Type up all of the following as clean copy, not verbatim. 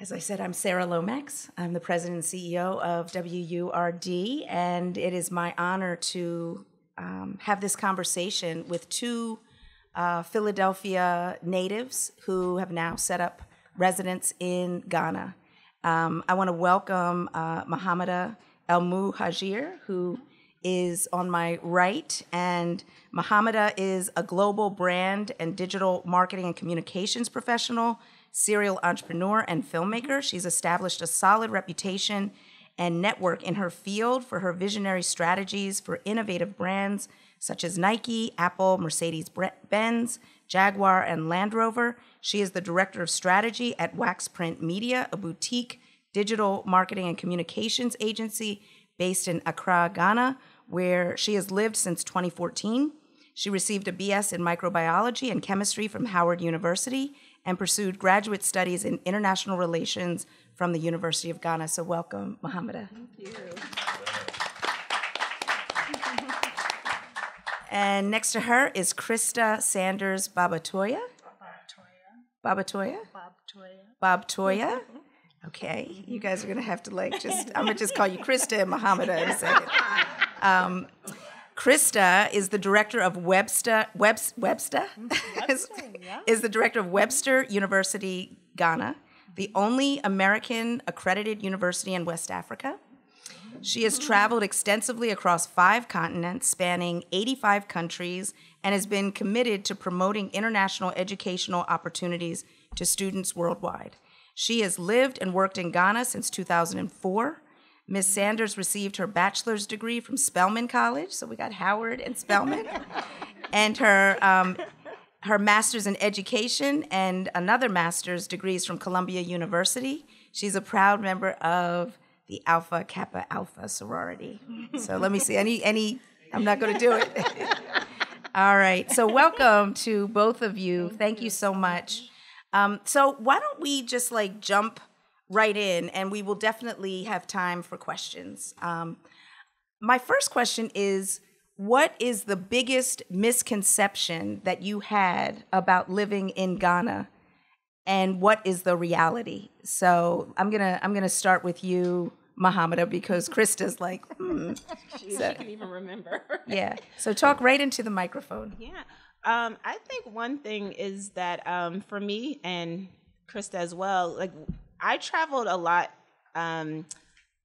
As I said, I'm Sara Lomax. I'm the president and CEO of WURD, and it is my honor to have this conversation with two Philadelphia natives who have now set up residence in Ghana. I want to welcome Muhammida Muhajir, who is on my right, and Muhammida is a global brand and digital marketing and communications professional, serial entrepreneur, and filmmaker. She's established a solid reputation and network in her field for her visionary strategies for innovative brands such as Nike, Apple, Mercedes-Benz, Jaguar, and Land Rover. She is the director of strategy at Wax Print Media, a boutique digital marketing and communications agency based in Accra, Ghana, where she has lived since 2014. She received a BS in microbiology and chemistry from Howard University and pursued graduate studies in international relations from the University of Ghana. So welcome, Muhammida. Thank you. And next to her is Christa Sanders-Bobtoya. Bobtoya. Okay, you guys are gonna have to I'm gonna just call you Christa and Muhammida in a second. Christa is the director of Webster is the director of Webster University, Ghana, the only American accredited university in West Africa. She has traveled extensively across 5 continents, spanning 85 countries, and has been committed to promoting international educational opportunities to students worldwide. She has lived and worked in Ghana since 2004. Ms. Sanders received her bachelor's degree from Spelman College, so we got Howard and Spelman, and her master's in education and another master's degrees from Columbia University. She's a proud member of the Alpha Kappa Alpha sorority. So let me see, I'm not gonna do it. All right, so welcome to both of you. Thank you so much. So why don't we just jump right in, and we will definitely have time for questions. My first question is, what is the biggest misconception that you had about living in Ghana, and what is the reality? So I'm gonna start with you, Muhammida, because Christa's She can even remember. Yeah. So talk right into the microphone. Yeah. I think one thing is that for me and Christa as well, I traveled a lot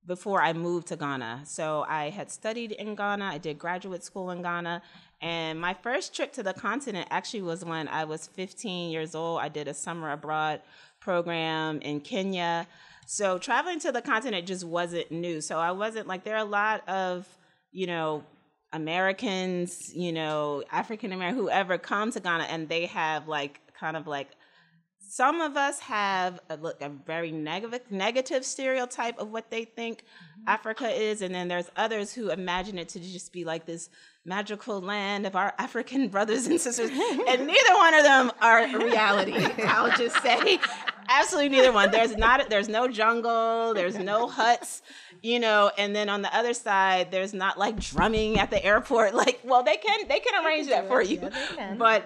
before I moved to Ghana. So I had studied in Ghana. I did graduate school in Ghana. And my first trip to the continent actually was when I was 15 years old. I did a summer abroad program in Kenya. So traveling to the continent just wasn't new. So I wasn't there are a lot of, Americans, African American, whoever come to Ghana, and they have some of us have a very negative stereotype of what they think Africa is, and then there's others who imagine it to just be this magical land of our African brothers and sisters, and neither one of them are reality. I'll just say, absolutely neither one. There's no jungle, there's no huts, and then on the other side, there's not drumming at the airport. They can arrange that for you, yeah, but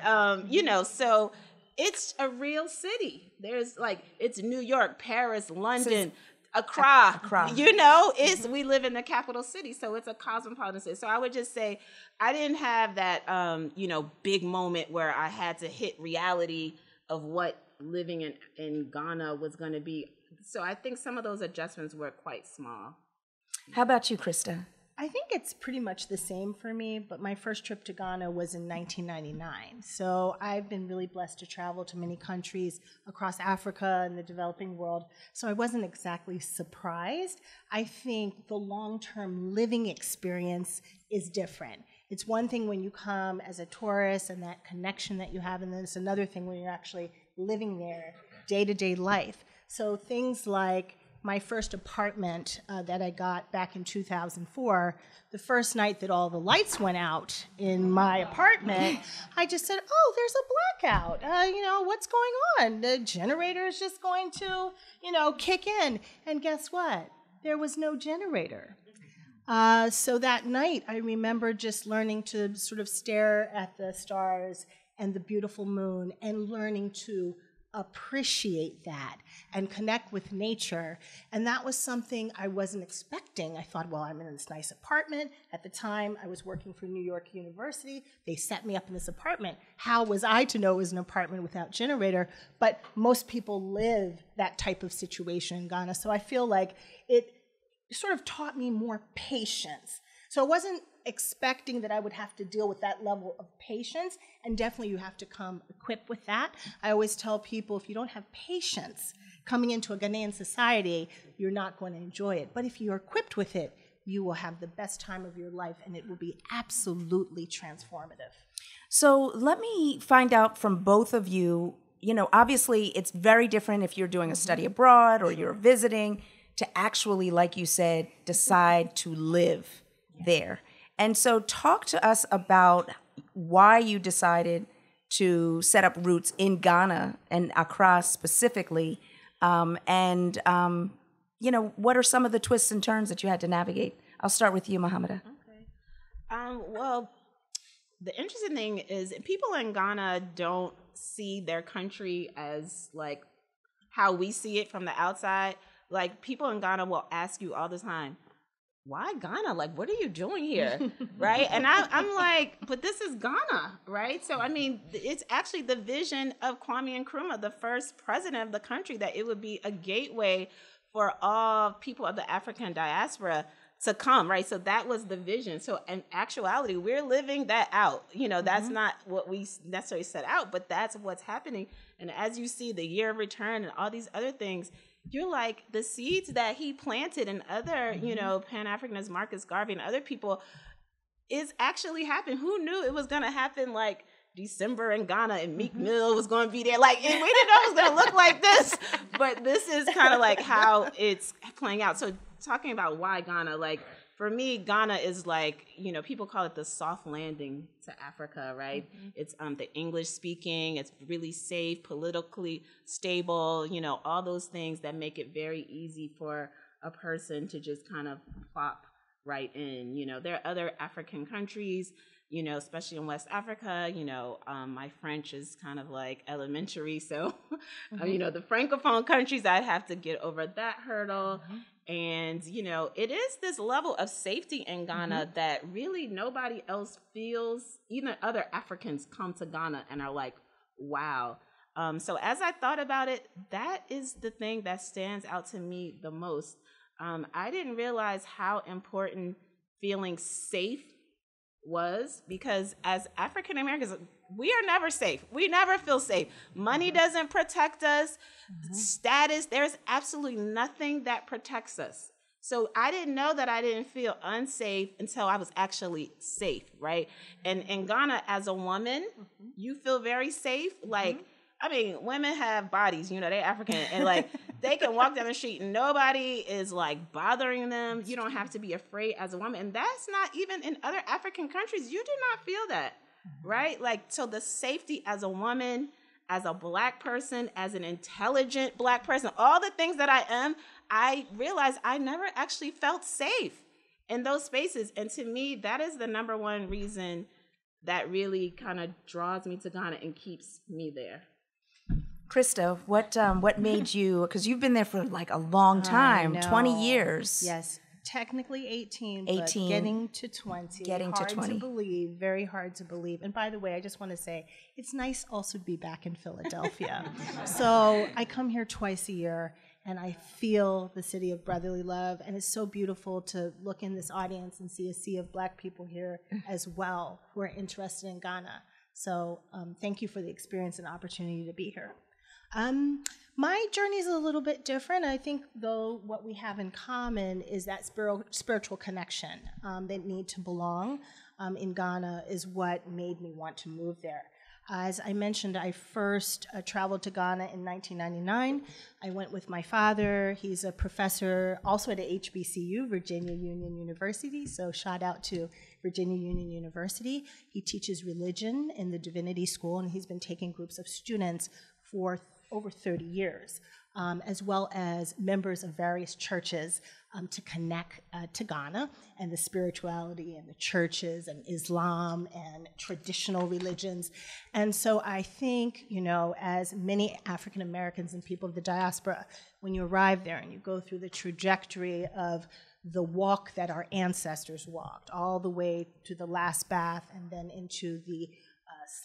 so. It's a real city. There's it's New York, Paris, London, Accra. We live in the capital city, so it's a cosmopolitan city. So I would just say I didn't have that, big moment where I had to hit reality of what living in Ghana was going to be. So I think some of those adjustments were quite small. How about you, Christa? I think it's pretty much the same for me, but my first trip to Ghana was in 1999. So I've been really blessed to travel to many countries across Africa and the developing world. So I wasn't exactly surprised. I think the long-term living experience is different. It's one thing when you come as a tourist and that connection that you have, and then it's another thing when you're actually living there, day-to-day life. So things like my first apartment that I got back in 2004, the first night that all the lights went out in my apartment, I just said, oh, there's a blackout. What's going on? The generator is just going to, kick in. And guess what? There was no generator. So that night, I remember just learning to sort of stare at the stars and the beautiful moon and learning to appreciate that and connect with nature. And that was something I wasn't expecting. I thought, well, I'm in this nice apartment. At the time, I was working for New York University. They set me up in this apartment. How was I to know it was an apartment without generator? But most people live that type of situation in Ghana. So I feel like it sort of taught me more patience. So I wasn't expecting that I would have to deal with that level of patience, and definitely you have to come equipped with that. I always tell people, if you don't have patience coming into a Ghanaian society, you're not going to enjoy it. But if you're equipped with it, you will have the best time of your life, and it will be absolutely transformative. So let me find out from both of you, obviously it's very different if you're doing a study abroad or you're visiting to actually, like you said, decide to live there. And so talk to us about why you decided to set up roots in Ghana and Accra specifically. What are some of the twists and turns that you had to navigate? I'll start with you, Muhammida. Okay. Well, the interesting thing is people in Ghana don't see their country as like how we see it from the outside. Like people in Ghana will ask you all the time, why Ghana? Like, what are you doing here? Right? And I'm like, but this is Ghana, right? So, I mean, it's actually the vision of Kwame Nkrumah, the first president of the country, that it would be a gateway for all people of the African diaspora to come, right? So that was the vision. So in actuality, we're living that out. That's not what we necessarily set out, but that's what's happening. And as you see the year of return and all these other things, you're like, the seeds that he planted and other, Pan-Africanists, Marcus Garvey and other people, is actually happening. Who knew it was going to happen like December in Ghana and Meek Mill was going to be there? Like, we didn't know it was going to look like this, but this is kind of like how it's playing out. So talking about why Ghana, like, for me, Ghana is like, people call it the soft landing to Africa, right? It's the English speaking, it's really safe, politically stable, all those things that make it very easy for a person to just kind of plop right in. There are other African countries, especially in West Africa, my French is kind of like elementary. So, the Francophone countries, I'd have to get over that hurdle. And, it is this level of safety in Ghana that really nobody else feels. Even other Africans come to Ghana and are like, wow. So as I thought about it, that is the thing that stands out to me the most. I didn't realize how important feeling safe was, because as African Americans, we are never safe. We never feel safe. Money doesn't protect us. Status, there's absolutely nothing that protects us. So I didn't know that I didn't feel unsafe until I was actually safe, right? And in Ghana, as a woman, you feel very safe. Like, I mean, women have bodies, they're African, and like they can walk down the street and nobody is like bothering them. You don't have to be afraid as a woman. And that's not even in other African countries. You do not feel that, right? Like, so the safety as a woman, as a Black person, as an intelligent Black person, all the things that I am, I realized I never actually felt safe in those spaces. And to me, that is the number one reason that really kind of draws me to Ghana and keeps me there. Christa, what made you, because you've been there for like a long time, 20 years. Yes, technically 18, but getting to 20. Hard to believe, very hard to believe. And by the way, I just want to say, it's nice also to be back in Philadelphia. So I come here twice a year, and I feel the city of brotherly love, and it's so beautiful to look in this audience and see a sea of Black people here as well who are interested in Ghana. So thank you for the experience and opportunity to be here. My journey is a little bit different. I think, though, what we have in common is that spiritual connection, that need to belong in Ghana is what made me want to move there. As I mentioned, I first traveled to Ghana in 1999. I went with my father. He's a professor also at HBCU, Virginia Union University, so shout out to Virginia Union University. He teaches religion in the Divinity School, and he's been taking groups of students for over 30 years. as well as members of various churches to connect to Ghana and the spirituality and the churches and Islam and traditional religions. And so I think, as many African Americans and people of the diaspora, when you arrive there and you go through the trajectory of the walk that our ancestors walked, all the way to the last bath and then into the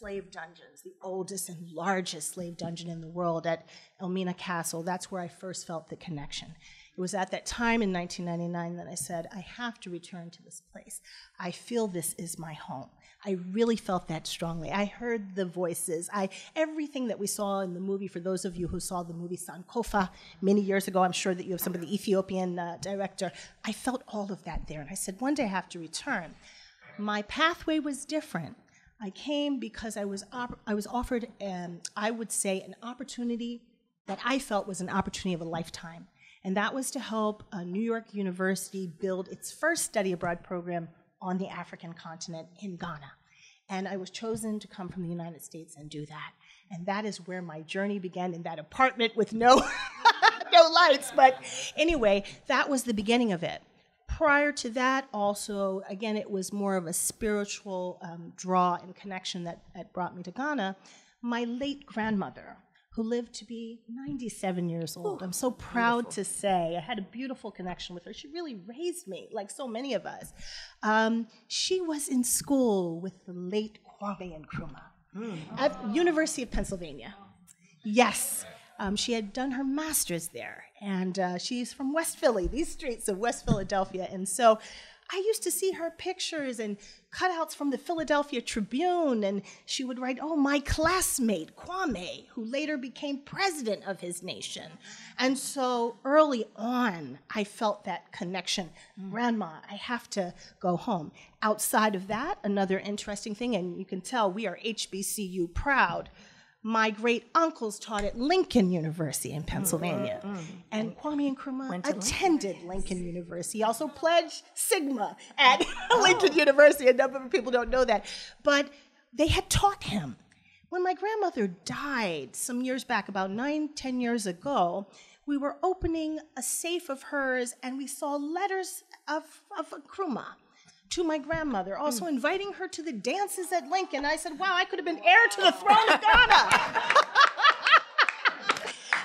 slave dungeons, the oldest and largest slave dungeon in the world at Elmina Castle. That's where I first felt the connection. It was at that time in 1999 that I said, I have to return to this place. I feel this is my home. I really felt that strongly. I heard the voices. Everything that we saw in the movie, for those of you who saw the movie Sankofa many years ago, I'm sure that you have some of the Ethiopian director, I felt all of that there. And I said, one day I have to return. My pathway was different. I came because I was offered, I would say, an opportunity that I felt was an opportunity of a lifetime. And that was to help New York University build its first study abroad program on the African continent in Ghana. And I was chosen to come from the United States and do that. And that is where my journey began, in that apartment with no lights. But anyway, that was the beginning of it. Prior to that, also, again, it was more of a spiritual draw and connection that brought me to Ghana. My late grandmother, who lived to be 97 years old. I'm so proud to say I had a beautiful connection with her. She really raised me, like so many of us. She was in school with the late Kwame Nkrumah at University of Pennsylvania. Yes. She had done her master's there, and she's from West Philly, these streets of West Philadelphia. And so I used to see her pictures and cutouts from the Philadelphia Tribune, and she would write, oh, my classmate, Kwame, who later became president of his nation. And so early on, I felt that connection. Grandma, I have to go home. Outside of that, another interesting thing, and you can tell we are HBCU proud, my great uncles taught at Lincoln University in Pennsylvania. And Kwame Nkrumah attended Lincoln University. He also pledged Sigma at Lincoln University. A number of people don't know that. But they had taught him. When my grandmother died some years back, about 9-10 years ago, we were opening a safe of hers and we saw letters of Nkrumah to my grandmother, also inviting her to the dances at Lincoln. I said, wow, I could have been heir to the throne of Ghana.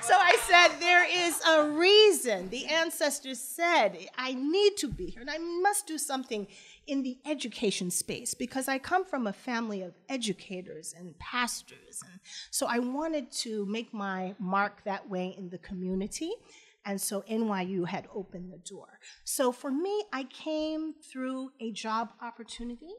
So I said, there is a reason. The ancestors said, I need to be here, and I must do something in the education space, because I come from a family of educators and pastors. And so I wanted to make my mark that way in the community. And so NYU had opened the door. So for me, I came through a job opportunity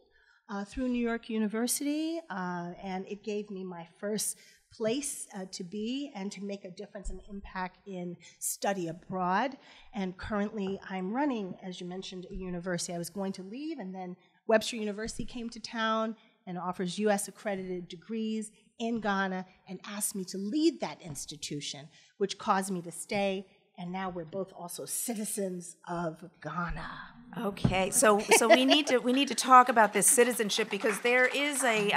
through New York University, and it gave me my first place to be and to make a difference and impact in study abroad. And currently, I'm running, as you mentioned, a university. I was going to leave, and then Webster University came to town and offers US accredited degrees in Ghana and asked me to lead that institution, which caused me to stay. And now we're both also citizens of Ghana. Okay, so we need to talk about this citizenship, because there is a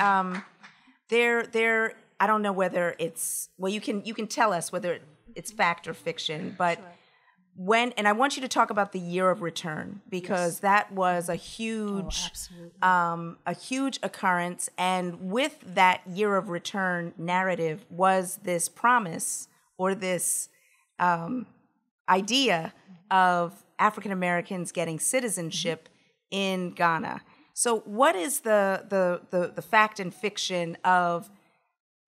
I don't know whether it's, well, you can tell us whether it's fact or fiction, but sure. And I want you to talk about the year of return, because that was a huge occurrence, and with that year of return narrative was this promise or this idea of African Americans getting citizenship in Ghana. So what is the fact and fiction of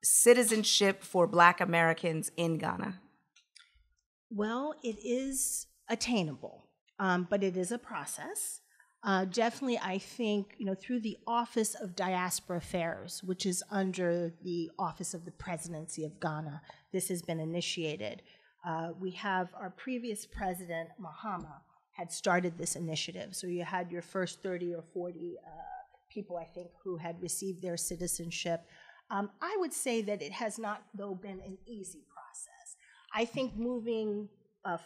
citizenship for Black Americans in Ghana? Well, it is attainable, but it is a process. Definitely, I think, through the Office of Diaspora Affairs, which is under the Office of the Presidency of Ghana, this has been initiated. We have our previous president, Muhammida, had started this initiative. So you had your first 30 or 40 people, I think, who had received their citizenship. I would say that it has not, though, been an easy process. I think moving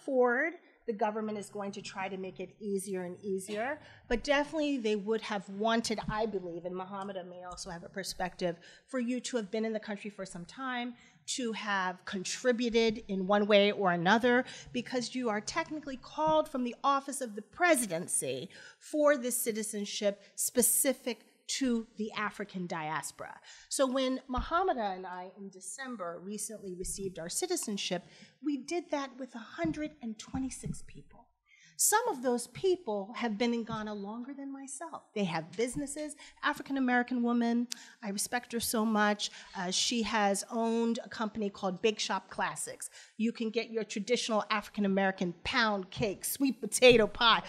forward, the government is going to try to make it easier and easier. But definitely they would have wanted, I believe, and Muhammida may also have a perspective, for you to have been in the country for some time, to have contributed in one way or another, because you are technically called from the office of the presidency for this citizenship specific to the African diaspora. So when Muhammida and I in December recently received our citizenship, we did that with 126 people. Some of those people have been in Ghana longer than myself. They have businesses. African-American woman, I respect her so much. She has owned a company called Big Shop Classics. You can get your traditional African-American pound cake, sweet potato pie,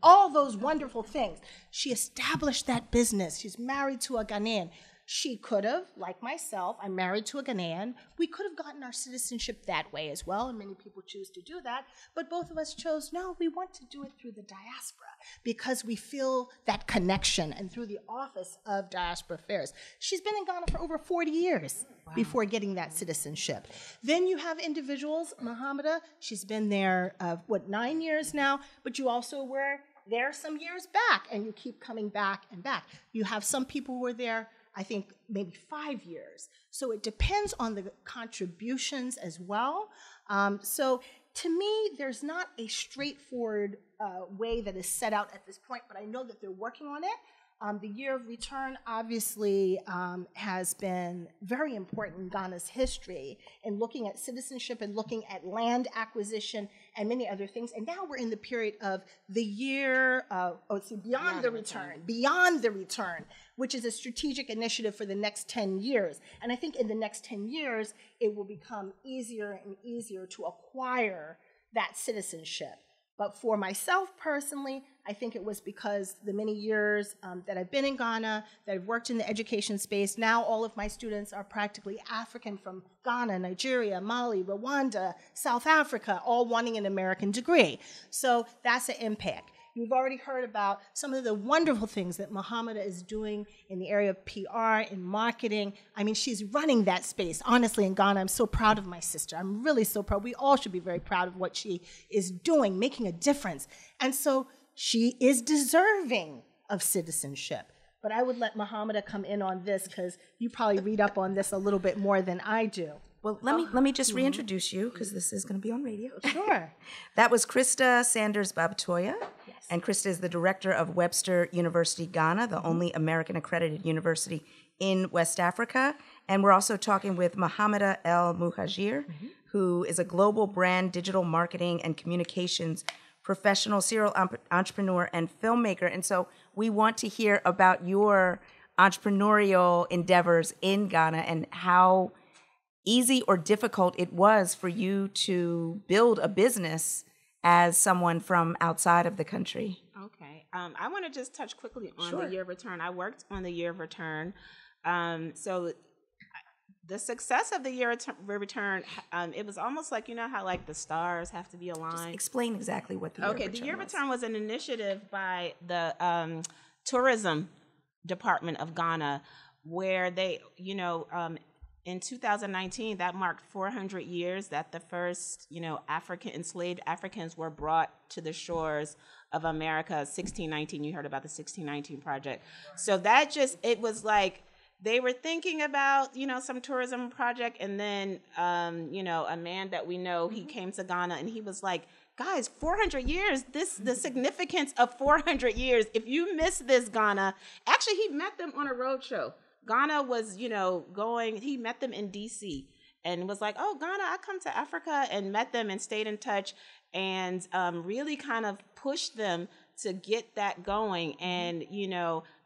all those wonderful things. She established that business. She's married to a Ghanaian. She could have, like myself, I'm married to a Ghanaian. We could have gotten our citizenship that way as well, and many people choose to do that. But both of us chose, no, we want to do it through the diaspora because we feel that connection, and through the Office of Diaspora Affairs. She's been in Ghana for over 40 years before getting that citizenship. Then you have individuals, Muhammida, she's been there, 9 years now, but you also were there some years back, and you keep coming back and back. You have some people who were there, I think maybe 5 years. So it depends on the contributions as well. So to me, there's not a straightforward way that is set out at this point, but I know that they're working on it. The year of return obviously has been very important in Ghana's history in looking at citizenship and looking at land acquisition and many other things. And now we're in the period of the year, beyond the return, which is a strategic initiative for the next 10 years. And I think in the next 10 years, it will become easier and easier to acquire that citizenship. But for myself personally, I think it was because the many years that I've been in Ghana, that I've worked in the education space. Now all of my students are practically African from Ghana, Nigeria, Mali, Rwanda, South Africa, all wanting an American degree. So that's an impact. You've already heard about some of the wonderful things that Muhammida is doing in the area of PR and marketing. I mean, she's running that space. Honestly, in Ghana, I'm so proud of my sister. I'm really so proud. We all should be very proud of what she is doing, making a difference. And so she is deserving of citizenship. But I would let Muhammida come in on this because you probably read up on this a little bit more than I do. Well, let me just reintroduce you because this is going to be on radio. Sure. That was Christa Sanders-Bobtoya. Yes. And Christa is the director of Webster University Ghana, the only American accredited university in West Africa. And we're also talking with Muhammida El Muhajir, who is a global brand, digital marketing, and communications professional, serial entrepreneur, and filmmaker. And so we want to hear about your entrepreneurial endeavors in Ghana and how easy or difficult it was for you to build a business as someone from outside of the country. Okay. I want to just touch quickly on the year of return. I worked on the year of return. So the success of the year of return, it was almost like, you know how like the stars have to be aligned? Just explain exactly what the year of return was. The year of return was an initiative by the tourism department of Ghana where they, in 2019, that marked 400 years that the first, enslaved Africans were brought to the shores of America. 1619, you heard about the 1619 project. So that it was like they were thinking about, some tourism project, and then, a man that we know, he came to Ghana and he was like, guys, 400 years, the significance of 400 years. If you miss this, Ghana, actually, he met them on a road show. Ghana was, he met them in DC and was like, oh, Ghana, I come to Africa, and met them and stayed in touch and really kind of pushed them to get that going. And,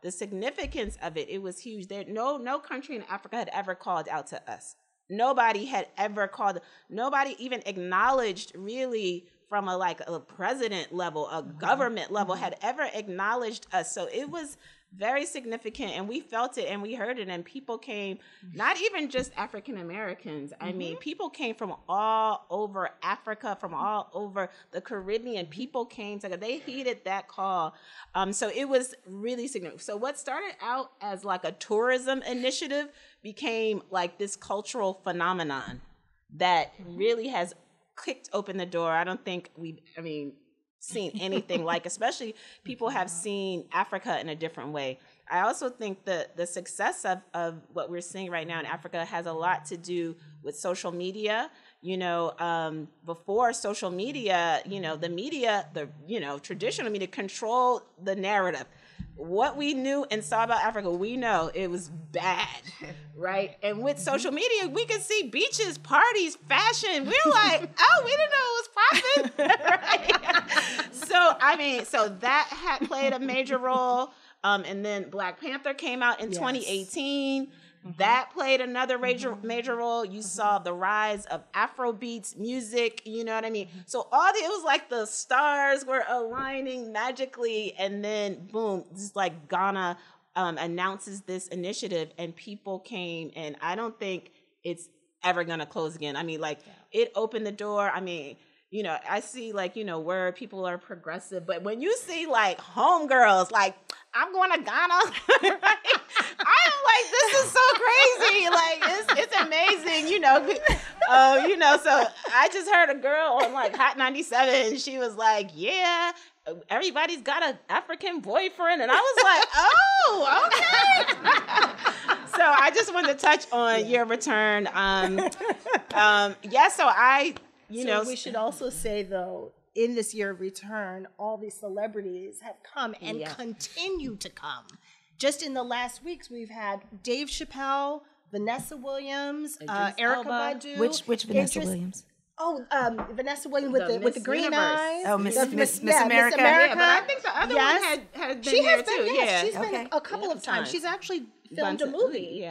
the significance of it was huge. No country in Africa had ever called out to us. Nobody had ever called, nobody even acknowledged really from a president level, a government level had ever acknowledged us. So it was very significant, and we felt it and we heard it, and people came, not even just African Americans. I mean, people came from all over Africa, from all over the Caribbean. People came together. They heeded that call. So it was really significant. So what started out as like a tourism initiative became like this cultural phenomenon that really has kicked open the door. I don't think seen anything like, especially people have seen Africa in a different way. I also think that the success of what we're seeing right now in Africa has a lot to do with social media. Before social media, the media, traditional media controlled the narrative. What we knew and saw about Africa, we know it was bad, right? And with social media, we could see beaches, parties, fashion. We're like, oh, we didn't know it was popping, right? So that had played a major role. And then Black Panther came out in 2018. That played another major role. You saw the rise of Afrobeats music, you know what I mean? So it was like the stars were aligning magically, and then boom, just like Ghana announces this initiative, and people came, and I don't think it's ever gonna close again. It opened the door. I see where people are progressive, but when you see like homegirls, like I'm going to Ghana, right? I am like, this is so crazy. Like it's amazing, So I just heard a girl on like Hot 97. She was like, yeah, everybody's got an African boyfriend, and I was like, oh, okay. So I just wanted to touch on your return. So we should also say, though, in this year of return, all these celebrities have come and continue to come. Just in the last weeks, we've had Dave Chappelle, Vanessa Williams, Erykah Badu. Which Vanessa Williams? Oh, Vanessa Williams with the green Universe. Eyes. Oh, Miss America. Miss Yeah, America. but I think the other one had been She there has too. been, Yeah, she's been a couple of times. She's actually filmed a movie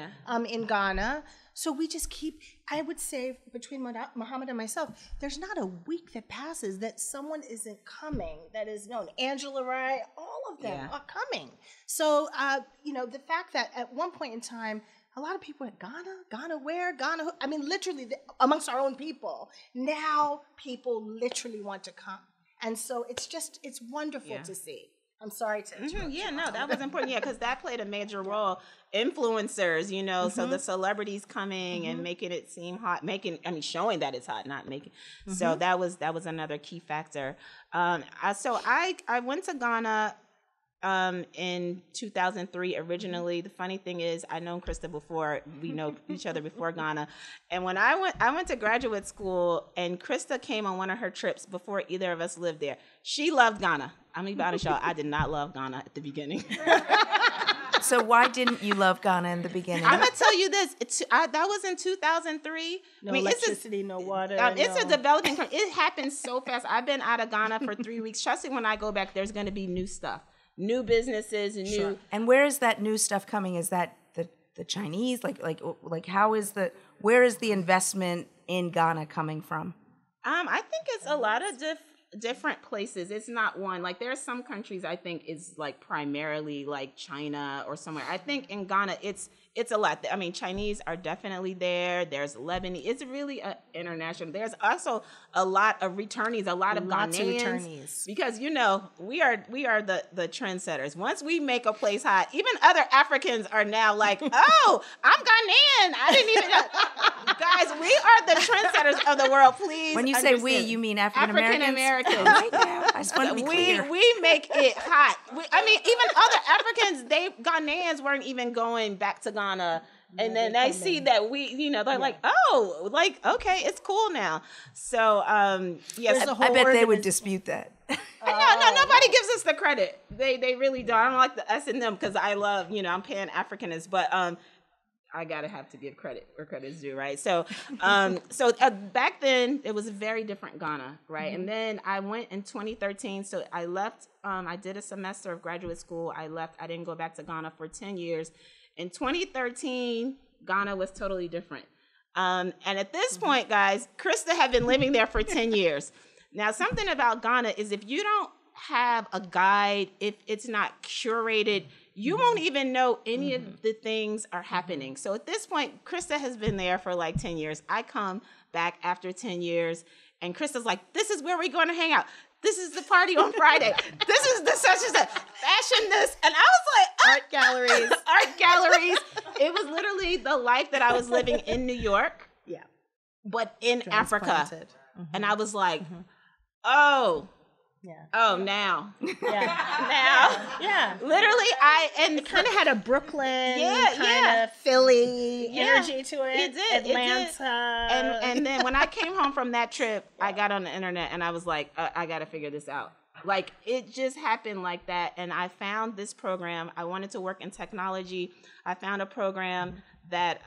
in Ghana. So we just keep, I would say, between Muhammad and myself, there's not a week that passes that someone isn't coming that is known. Angela Rye, all of them are coming. So, the fact that at one point in time, a lot of people at Ghana where? Ghana, literally amongst our own people. Now people literally want to come. And so it's wonderful to see. I'm sorry to interrupt. That was important. because that played a major role. Influencers, so the celebrities coming and making it seem hot, showing that it's hot, not making. So that was another key factor. So I went to Ghana in 2003 originally. The funny thing is, I known Christa before. We know each other before Ghana. And when I went to graduate school, and Christa came on one of her trips before either of us lived there. She loved Ghana. I'm gonna be honest, y'all, I did not love Ghana at the beginning. So why didn't you love Ghana in the beginning? I'm gonna tell you this. That was in 2003. No electricity, no water. It's a developing country. It happened so fast. I've been out of Ghana for 3 weeks. Trust me, when I go back, there's gonna be new stuff, new businesses, new. Sure. And where is that new stuff coming? Is that the Chinese? Like how is where is the investment in Ghana coming from? I think it's a lot of different places. It's not one. Like there are some countries I think is like primarily like China or somewhere. I think in Ghana it's a lot. Chinese are definitely there. There's Lebanese. It's really international. There's also a lot of returnees, a lot of Ghanaians. Because we are the trendsetters. Once we make a place hot, even other Africans are now like, oh, I'm Ghanaian. I didn't even know. Guys, we are the trendsetters of the world. Please. When you say we, you mean African Americans? Right now. I just want to be clear. We make it hot. Even other Africans, Ghanaians weren't even going back to Ghana. And then they see that they're like, oh, like, okay, it's cool now. So, yes. I bet they would dispute that. No, nobody gives us the credit. They really don't. I don't like the us and them because I love, I'm Pan-Africanist, but I have to give credit where credit's due, right? So, back then it was a very different Ghana, right? And then I went in 2013. So I left. I did a semester of graduate school. I left. I didn't go back to Ghana for 10 years. In 2013, Ghana was totally different. And at this point, guys, Christa had been living there for 10 years. Now, something about Ghana is if you don't have a guide, if it's not curated, you won't even know any of the things are happening. So at this point, Christa has been there for like 10 years. I come back after 10 years, and Christa's like, this is where we're going to hang out. This is the party on Friday. This is the such and such. Fashion this. And I was like, art galleries. Art galleries. It was literally the life that I was living in New York. Yeah. But in Africa. And I was like, oh, now. Yeah. Literally, It kind of had a Brooklyn, of Philly energy to it. It did. Atlanta. And then when I came home from that trip, I got on the internet and I was like, I got to figure this out. Like, it just happened like that. And I found this program. I wanted to work in technology. I found a program that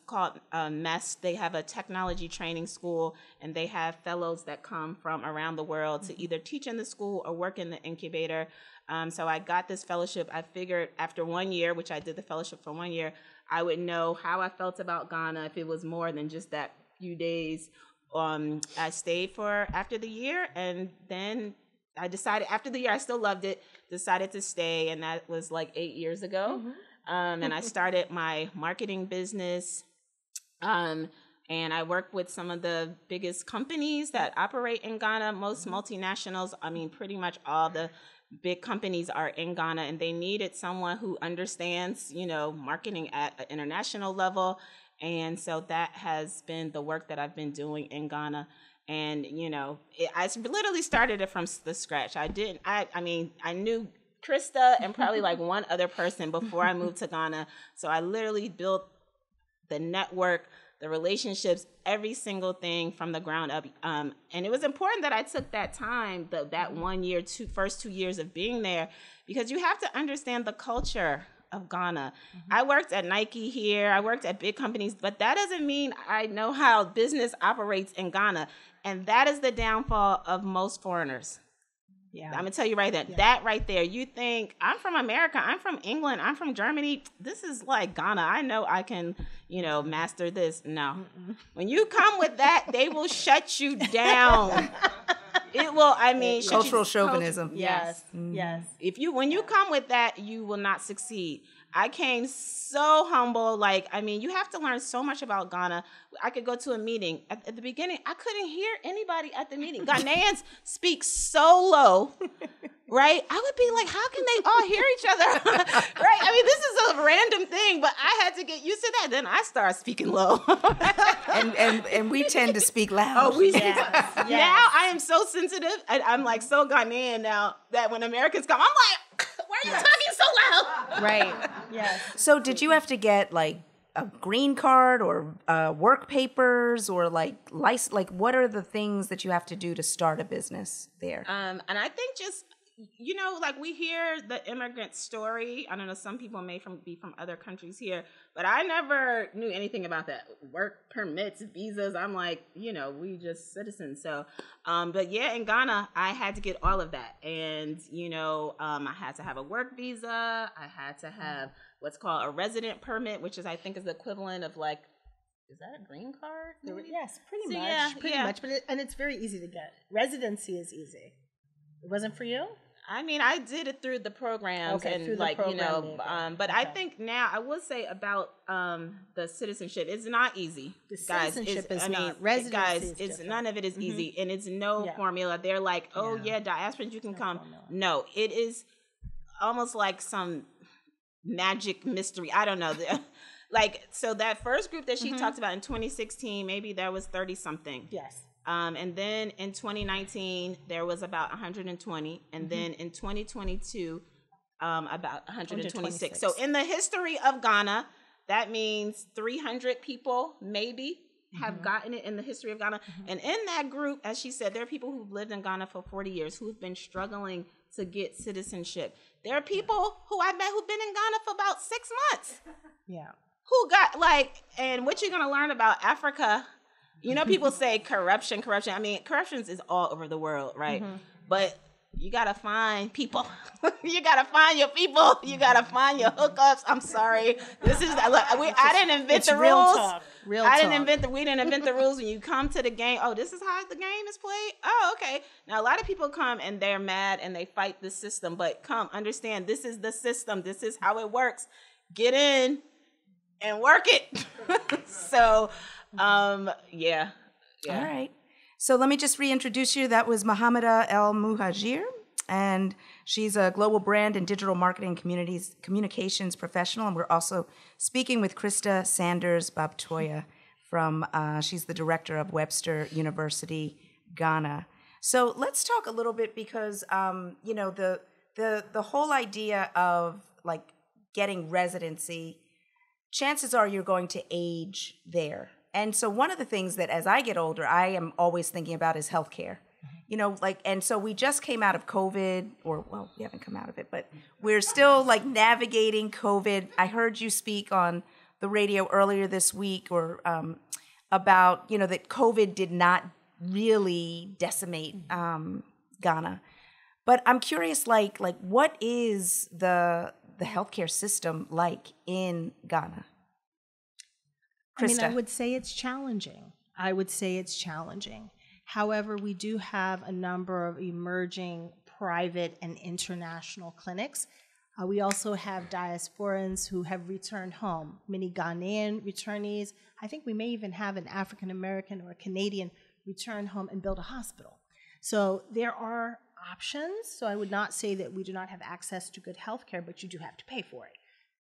called MESS. They have a technology training school, and they have fellows that come from around the world to either teach in the school or work in the incubator. So I got this fellowship. I figured after 1 year, which I did the fellowship for 1 year, I would know how I felt about Ghana if it was more than just that few days. I stayed for after the year, and then I decided after the year, I still loved it, decided to stay, and that was like 8 years ago. And I started my marketing business, and I work with some of the biggest companies that operate in Ghana, most multinationals. I mean, pretty much all the big companies are in Ghana, and they needed someone who understands, marketing at an international level. And so that has been the work that I've been doing in Ghana. And, I literally started it from the scratch. I knew Christa and probably like one other person before I moved to Ghana. So I literally built the network, the relationships, every single thing from the ground up. And it was important that I took that time, that 1 year, first 2 years of being there, because you have to understand the culture of Ghana. I worked at Nike here. I worked at big companies, but that doesn't mean I know how business operates in Ghana. And that is the downfall of most foreigners. Yeah, I'm gonna tell you right there. That right there. You think I'm from America, I'm from England, I'm from Germany. This is like Ghana. I know I can, master this. No, when you come with that, they will shut you down. It will. I mean, cultural chauvinism. Yes. When you come with that, you will not succeed. I came so humble. You have to learn so much about Ghana. I could go to a meeting. At the beginning, I couldn't hear anybody at the meeting. Ghanaians speak so low, right? I would be like, how can they all hear each other? Right? I mean, this is a random thing, but I had to get used to that. Then I started speaking low. and we tend to speak loud. Oh, Now I am so sensitive. I'm like so Ghanaian now that when Americans come, I'm like, why are you talking so loud? Right. Yes. So did you have to get like a green card or work papers or what are the things that you have to do to start a business there? And I think just, we hear the immigrant story. I don't know, some people may be from other countries here, but I never knew anything about that. Work permits, visas. I'm like, we just citizens. So, but yeah, in Ghana, I had to get all of that. And, I had to have a work visa. I had to have what's called a resident permit, which I think is the equivalent of is that a green card? Yes, pretty much. But it's very easy to get. Residency is easy. It wasn't for you? I mean, I did it through the programs but I think now I will say about the citizenship, it's not easy. The citizenship is not. Residency is none of it is easy, and it's no formula. They're like, diasporans, you can come. Formula. No, it is almost like some magic mystery. I don't know. So that first group that she talked about in 2016, maybe there was 30 something. Yes. And then in 2019, there was about 120. And then in 2022, about 126. So in the history of Ghana, that means 300 people maybe have gotten it in the history of Ghana. And in that group, as she said, there are people who've lived in Ghana for 40 years who've been struggling to get citizenship. There are people who I met who've been in Ghana for about 6 months. Yeah. Who got and what you're going to learn about Africa. People say corruption. I mean, corruption is all over the world, right? But you got to find people. You got to find your people. You got to find your hookups. I'm sorry. This is, I didn't invent the rules. Real talk. We didn't invent the rules. When you come to the game, this is how the game is played? Oh, okay. Now, a lot of people come and they're mad and they fight the system. But understand, this is the system. This is how it works. Get in and work it. So... yeah. All right. So let me just reintroduce you. That was Muhammida El Muhajir, and she's a global brand and digital marketing communications professional. And we're also speaking with Christa Sanders-Bobtoya she's the director of Webster University, Ghana. So let's talk a little bit because, the whole idea of like getting residency, chances are you're going to age there. And so one of the things that as I get older, I am always thinking about is healthcare. And so we just came out of COVID, we haven't come out of it, but we're still like navigating COVID. I heard you speak on the radio earlier this week about, that COVID did not really decimate Ghana. But I'm curious, like what is the healthcare system like in Ghana? Christa. I would say it's challenging. However, we do have a number of emerging private and international clinics. We also have diasporans who have returned home, many Ghanaian returnees. I think we may even have an African American or a Canadian return home and build a hospital. So there are options. So I would not say that we do not have access to good health care, but you do have to pay for it.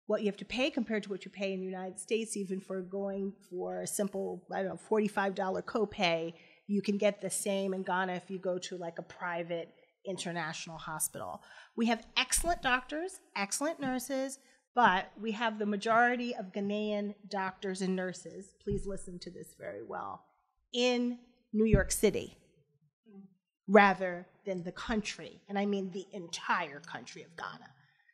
What you have to pay compared to what you pay in the United States, even for going for a simple, $45 copay, you can get the same in Ghana if you go to like a private international hospital. We have excellent doctors, excellent nurses, but we have the majority of Ghanaian doctors and nurses, please listen to this very well, in New York City rather than the country, and I mean the entire country of Ghana.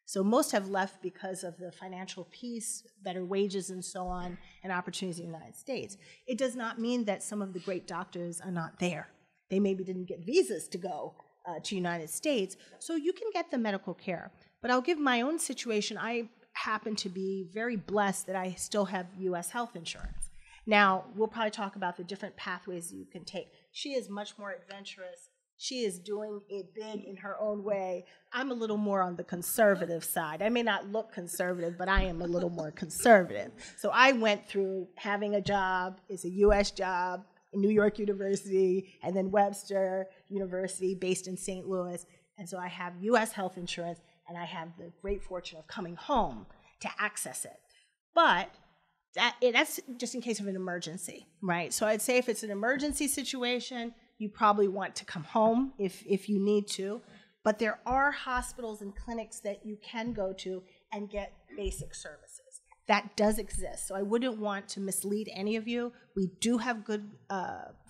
So most have left because of the financial peace, better wages and so on, and opportunities in the United States. It does not mean that some of the great doctors are not there. They maybe didn't get visas to go to United States, so you can get the medical care. But I'll give my own situation. I happen to be very blessed that I still have U.S. health insurance. Now, we'll probably talk about the different pathways you can take. She is much more adventurous. She is doing it big in her own way. I'm a little more on the conservative side. I may not look conservative, but I am a little more conservative. So I went through having a job, it's a U.S. job, in New York University, and then Webster University based in St. Louis. And so I have U.S. health insurance, and I have the great fortune of coming home to access it. But that's just in case of an emergency, right? So I'd say if it's an emergency situation, you probably want to come home if you need to. But there are hospitals and clinics that you can go to and get basic services. That does exist. So I wouldn't want to mislead any of you. We do have good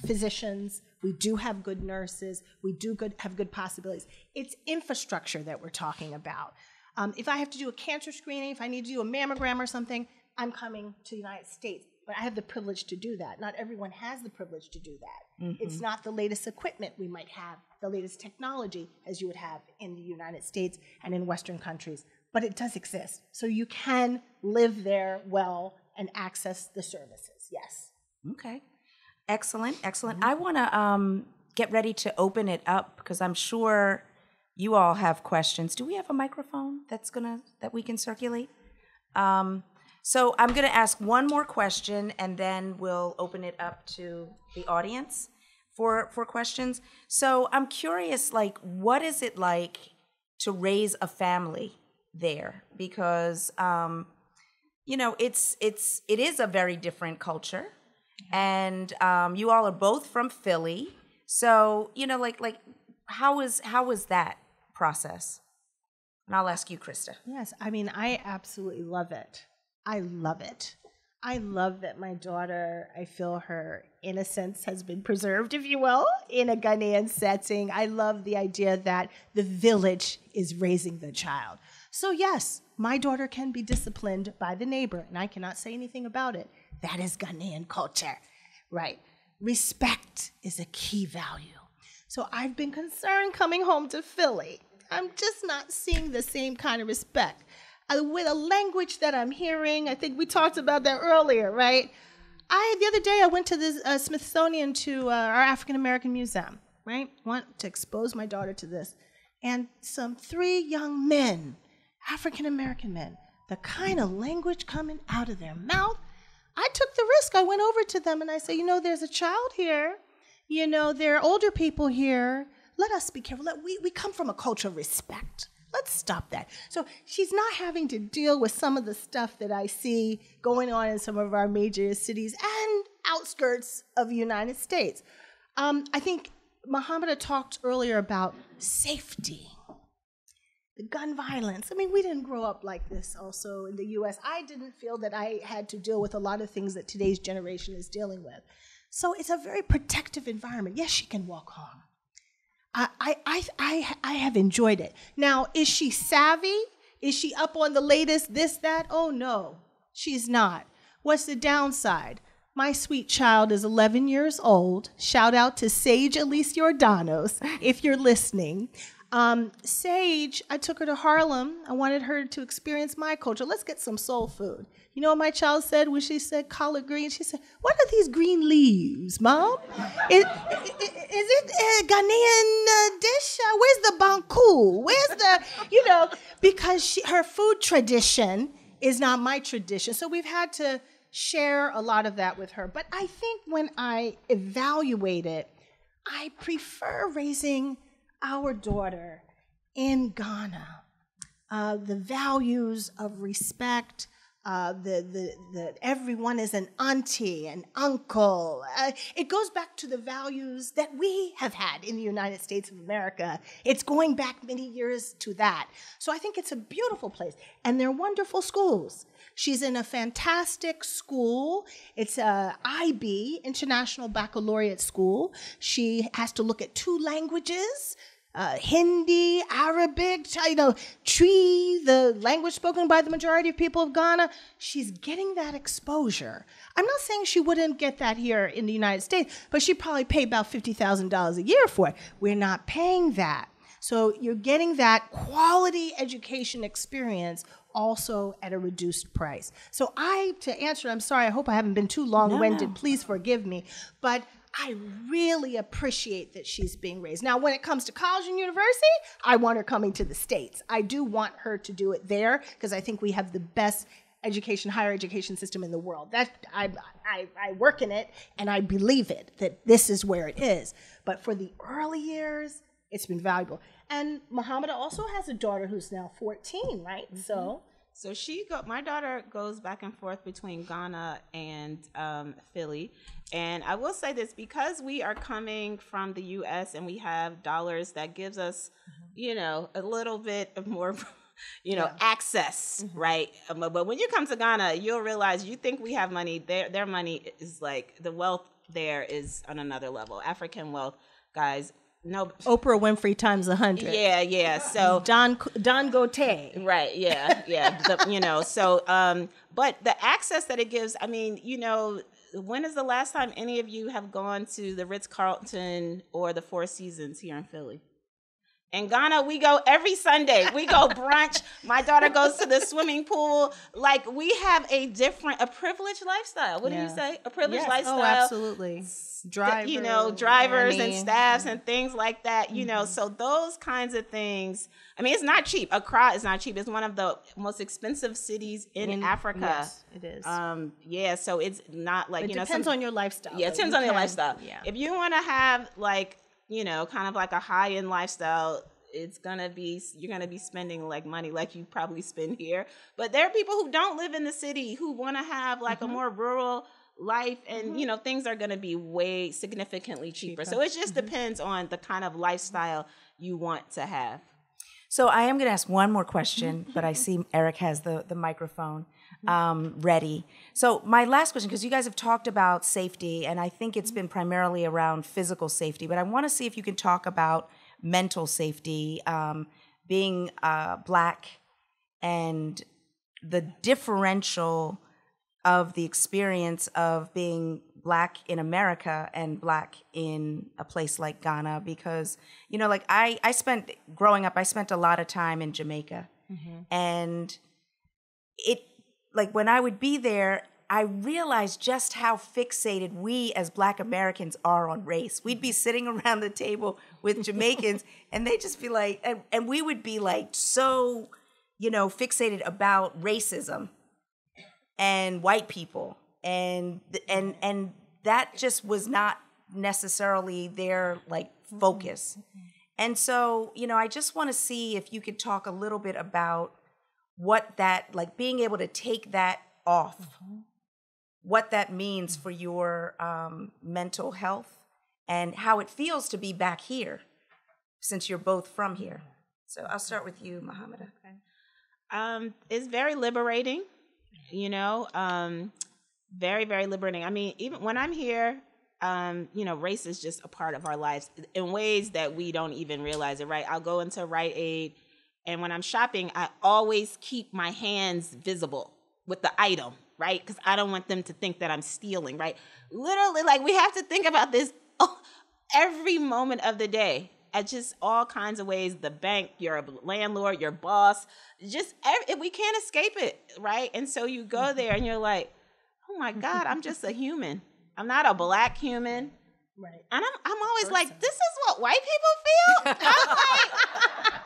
physicians. We do have good nurses. We do have good possibilities. It's infrastructure that we're talking about. If I have to do a cancer screening, if I need to do a mammogram or something, I'm coming to the United States. But I have the privilege to do that. Not everyone has the privilege to do that. Mm-hmm. It's not the latest equipment we might have, the latest technology as you would have in the United States and in Western countries. But it does exist. So you can live there well and access the services, yes. Okay. Excellent, excellent. Mm-hmm. I want to get ready to open it up because I'm sure you all have questions. Do we have a microphone that we can circulate? So I'm going to ask one more question, and then we'll open it up to the audience for questions. So I'm curious, what is it like to raise a family there? Because it is a very different culture, and you all are both from Philly. So how is that process? And I'll ask you, Christa. Yes, I absolutely love it. I love it. I love that my daughter, I feel her innocence has been preserved, if you will, in a Ghanaian setting. I love the idea that the village is raising the child. So yes, my daughter can be disciplined by the neighbor, and I cannot say anything about it. That is Ghanaian culture, right? Respect is a key value. So I've been concerned coming home to Philly. I'm just not seeing the same kind of respect. With a language that I'm hearing, I think we talked about that earlier, right? The other day I went to the Smithsonian to our African American Museum, right? Want to expose my daughter to this. And some 3 young men, African American men, the kind of language coming out of their mouth, I took the risk. I went over to them and I said, there's a child here. There are older people here. Let us be careful. We come from a culture of respect. Let's stop that. So she's not having to deal with some of the stuff that I see going on in some of our major cities and outskirts of the United States. I think Muhammida talked earlier about safety, the gun violence. I mean, we didn't grow up like this also in the U.S. I didn't feel that I had to deal with a lot of things that today's generation is dealing with. So it's a very protective environment. Yes, she can walk home. I have enjoyed it. Now, is she savvy? Is she up on the latest this, that? Oh, no, she's not. What's the downside? My sweet child is 11 years old. Shout out to Sage Elise Jordanos, if you're listening. Sage, I took her to Harlem. I wanted her to experience my culture. Let's get some soul food. You know what my child said when she said collard greens? She said, "What are these green leaves, Mom? Is it a Ghanaian dish? Where's the banku? Where's the, because her food tradition is not my tradition. So we've had to share a lot of that with her. But I think when I evaluate it, I prefer raising our daughter in Ghana. The values of respect, the everyone is an auntie, an uncle. It goes back to the values that we have had in the United States of America. It's going back many years to that. So I think it's a beautiful place. And they're wonderful schools. She's in a fantastic school. It's a IB, International Baccalaureate School. She has to look at 2 languages, Hindi, Arabic, Tree, the language spoken by the majority of people of Ghana. She's getting that exposure. I'm not saying she wouldn't get that here in the United States, but she'd probably pay about $50,000 a year for it. We're not paying that. So you're getting that quality education experience also at a reduced price. So to answer, I'm sorry, I hope I haven't been too long-winded. No. Please forgive me. But I really appreciate that she's being raised. Now, when it comes to college and university, I want her coming to the States. I do want her to do it there because I think we have the best higher education system in the world. That I work in it and I believe it, that this is where it is. But for the early years, it's been valuable. And Muhammida also has a daughter who's now 14, right? Mm-hmm. So my daughter goes back and forth between Ghana and Philly. And I will say this, because we are coming from the U.S. and we have dollars, that gives us, a little bit of more, access, mm-hmm. right? But when you come to Ghana, you'll realize you think we have money. Their money is like, the wealth there is on another level. African wealth, guys. No, Oprah Winfrey times 100. Yeah. So Don Gote. Right. Yeah. But the access that it gives. I mean, when is the last time any of you have gone to the Ritz-Carlton or the Four Seasons here in Philly? In Ghana, we go every Sunday. We go brunch. My daughter goes to the swimming pool. Like, we have a privileged lifestyle. What do you say? A privileged lifestyle. Oh, absolutely. Drivers and staffs and things like that. Mm-hmm. So those kinds of things. I mean, it's not cheap. Accra is not cheap. It's one of the most expensive cities in Africa. Yes, it is. So it's not like, it depends on your lifestyle. Yeah, it depends on your lifestyle. Yeah. If you want to have kind of like a high-end lifestyle, you're gonna be spending like money like you probably spend here. But there are people who don't live in the city who want to have like mm-hmm. a more rural life, and mm-hmm. Things are gonna be way significantly cheaper. So it just mm-hmm. depends on the kind of lifestyle you want to have. So I am gonna ask one more question, but I see Eric has the microphone ready. So my last question, because you guys have talked about safety, and I think it's been primarily around physical safety, but I want to see if you can talk about mental safety, being Black, and the differential of the experience of being Black in America and Black in a place like Ghana, because, growing up, I spent a lot of time in Jamaica, mm-hmm. and when I would be there, I realized just how fixated we as Black Americans are on race. We'd be sitting around the table with Jamaicans, and they'd just be like, and we would be like so, fixated about racism and white people, and that just was not necessarily their focus. And so, I just want to see if you could talk a little bit about what that, being able to take that off, mm-hmm. what that means for your mental health and how it feels to be back here, since you're both from here. So I'll start with you, Muhammida. Okay. It's very liberating, very, very liberating. I mean, even when I'm here, race is just a part of our lives in ways that we don't even realize it, right? I'll go into Rite Aid, and when I'm shopping, I always keep my hands visible with the item, right? Because I don't want them to think that I'm stealing, right? Literally, like, we have to think about this every moment of the day. At just all kinds of ways, the bank, your landlord, your boss, we can't escape it, right? And so you go there and you're like, oh my God, I'm just a human. I'm not a Black human. Right. And I'm always like, this is what white people feel? I'm like,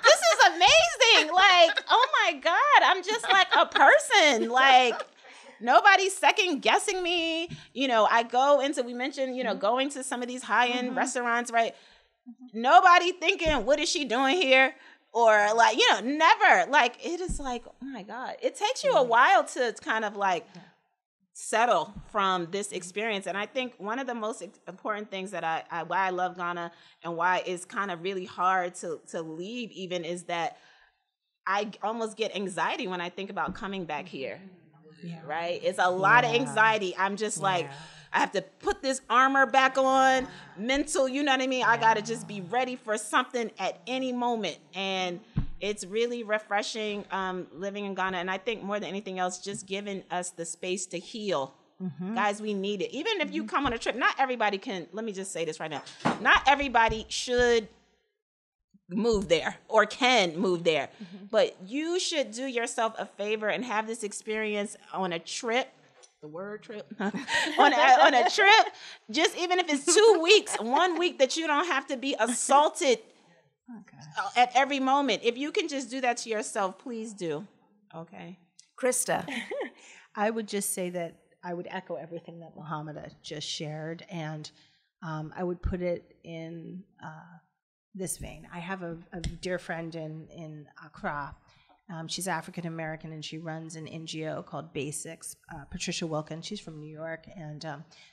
this is amazing. Like, oh my God, I'm just like a person. Like, nobody's second guessing me. I go into, we mentioned, going to some of these high-end restaurants, right? Nobody thinking, what is she doing here? Or like, never. Like, it is like, oh my God. It takes you a while to kind of like settle from this experience. And I think one of the most important things that why I love Ghana and why it's kind of really hard to leave even is that I almost get anxiety when I think about coming back here. Yeah. Right? It's a lot of anxiety. I'm just like, I have to put this armor back on, mental, you know what I mean? I got to just be ready for something at any moment. And it's really refreshing living in Ghana. And I think more than anything else, just giving us the space to heal. Mm-hmm. Guys, we need it. Even if you come on a trip, not everybody can, let me just say this right now. Not everybody should move there or can move there. Mm-hmm. But you should do yourself a favor and have this experience on a trip. The word trip on a trip, just even if it's 2 weeks, 1 week that you don't have to be assaulted at every moment. If you can just do that to yourself, please do. Okay. Christa. I would just say that I would echo everything that Muhammida just shared, and I would put it in this vein. I have a dear friend in Accra. She's African American, and she runs an NGO called Basics. Patricia Wilkins, she's from New York, and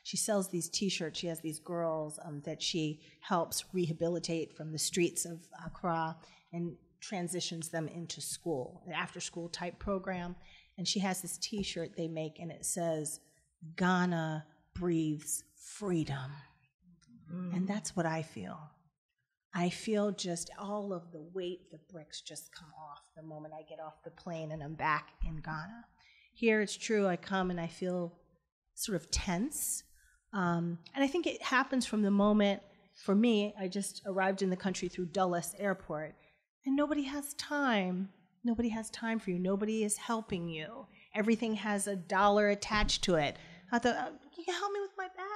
she sells these T-shirts. She has these girls that she helps rehabilitate from the streets of Accra and transitions them into school, an after-school type program. And she has this T-shirt they make, and it says, "Ghana breathes freedom." And that's what I feel. I feel just all of the weight, the bricks just come off the moment I get off the plane and I'm back in Ghana. Here it's true, I come and I feel sort of tense. And I think it happens from the moment, for me, I just arrived in the country through Dulles Airport, and nobody has time. Nobody has time for you. Nobody is helping you. Everything has $1 attached to it. I thought, can you help me with my bag?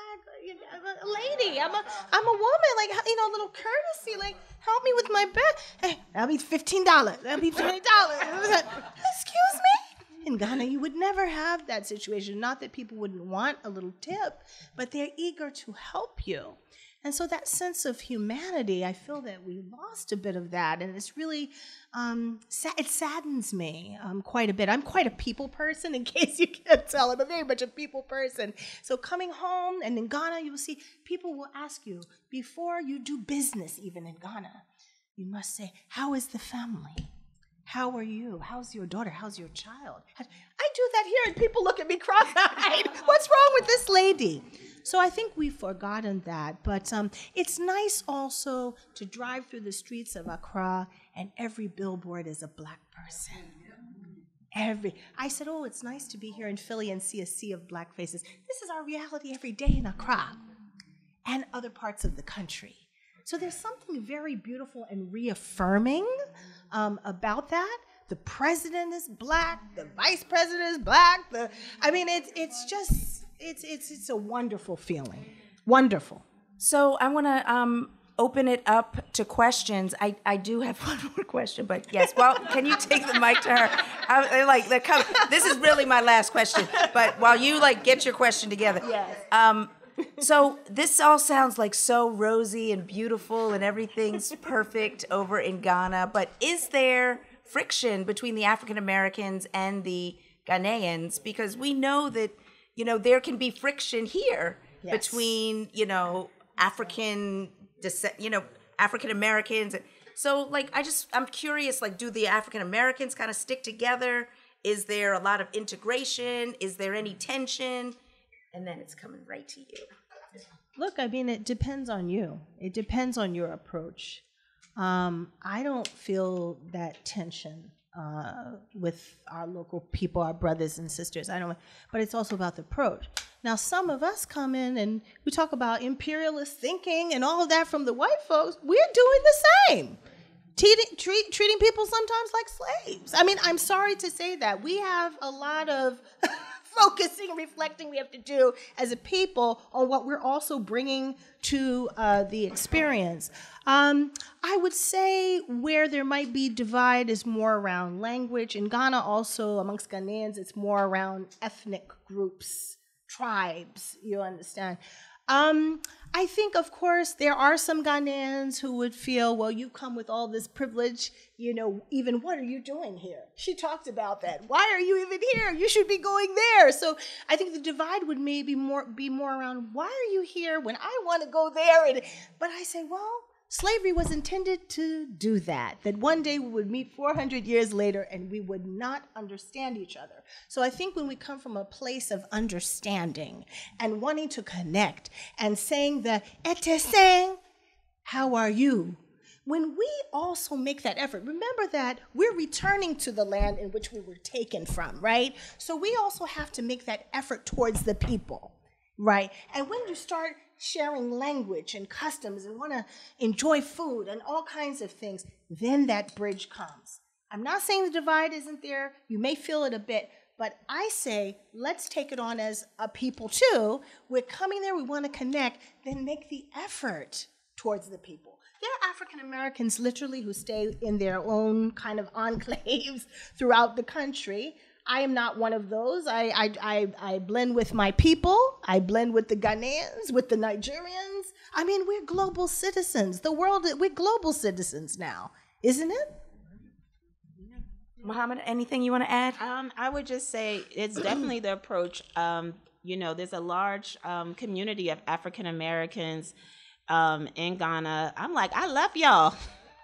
I'm a lady. I'm a woman. Like, a little courtesy. Like, help me with my bag. Hey, that'll be $15. That'll be $20. Excuse me? In Ghana, you would never have that situation. Not that people wouldn't want a little tip, but they're eager to help you. And so that sense of humanity, I feel that we lost a bit of that, and it's really, it saddens me quite a bit. I'm quite a people person, in case you can't tell. I'm very much a people person. So coming home, and in Ghana, you will see people will ask you, before you do business even in Ghana, you must say, how is the family? How are you? How's your daughter? How's your child? I do that here, and people look at me cross-eyed. What's wrong with this lady? So I think we've forgotten that, but it's nice also to drive through the streets of Accra and every billboard is a Black person. I said, oh, it's nice to be here in Philly and see a sea of Black faces. This is our reality every day in Accra and other parts of the country. So there's something very beautiful and reaffirming about that. The president is Black, the vice president is Black. It's a wonderful feeling. Wonderful. So I want to open it up to questions. I do have one more question, but yes. Well, can you take the mic to her? This is really my last question, but while you get your question together. Yes. So this all sounds like so rosy and beautiful and everything's perfect over in Ghana, but is there friction between the African Americans and the Ghanaians? Because we know that you know, there can be friction here Yes. between, you know, African descent, you know, African Americans. So like, I'm curious, like, do the African Americans kind of stick together? Is there a lot of integration? Is there any tension? And then it's coming right to you. Look, I mean, it depends on you. It depends on your approach. I don't feel that tension with our local people, our brothers and sisters. I don't, but it's also about the approach. Now, some of us come in and we talk about imperialist thinking and all of that from the white folks. We're doing the same. Treating people sometimes like slaves. I mean, I'm sorry to say that. We have a lot of focusing, reflecting we have to do as a people on what we're also bringing to the experience. I would say where there might be divide is more around language. In Ghana also, amongst Ghanaians, it's more around ethnic groups, tribes, you understand. I think, of course, there are some Ghanaians who would feel, well, you come with all this privilege, you know, even what are you doing here? She talked about that. Why are you even here? You should be going there. So I think the divide would maybe be more around, why are you here when I want to go there? But I say, well, slavery was intended to do that one day we would meet 400 years later and we would not understand each other. So I think when we come from a place of understanding and wanting to connect and saying the eteseng, how are you? When we also make that effort, remember that we're returning to the land in which we were taken from, right? So we also have to make that effort towards the people, right? And when you start sharing language and customs and want to enjoy food and all kinds of things, then that bridge comes. I'm not saying the divide isn't there. You may feel it a bit, but I say let's take it on as a people too. We're coming there, we want to connect, then make the effort towards the people. There are African Americans literally who stay in their own kind of enclaves throughout the country. I am not one of those. I blend with my people. I blend with the Ghanaians, with the Nigerians. I mean, we're global citizens. We're global citizens now, isn't it? Muhammad, anything you want to add? I would just say it's definitely the approach. You know, there's a large community of African Americans in Ghana. I'm like, I love y'all.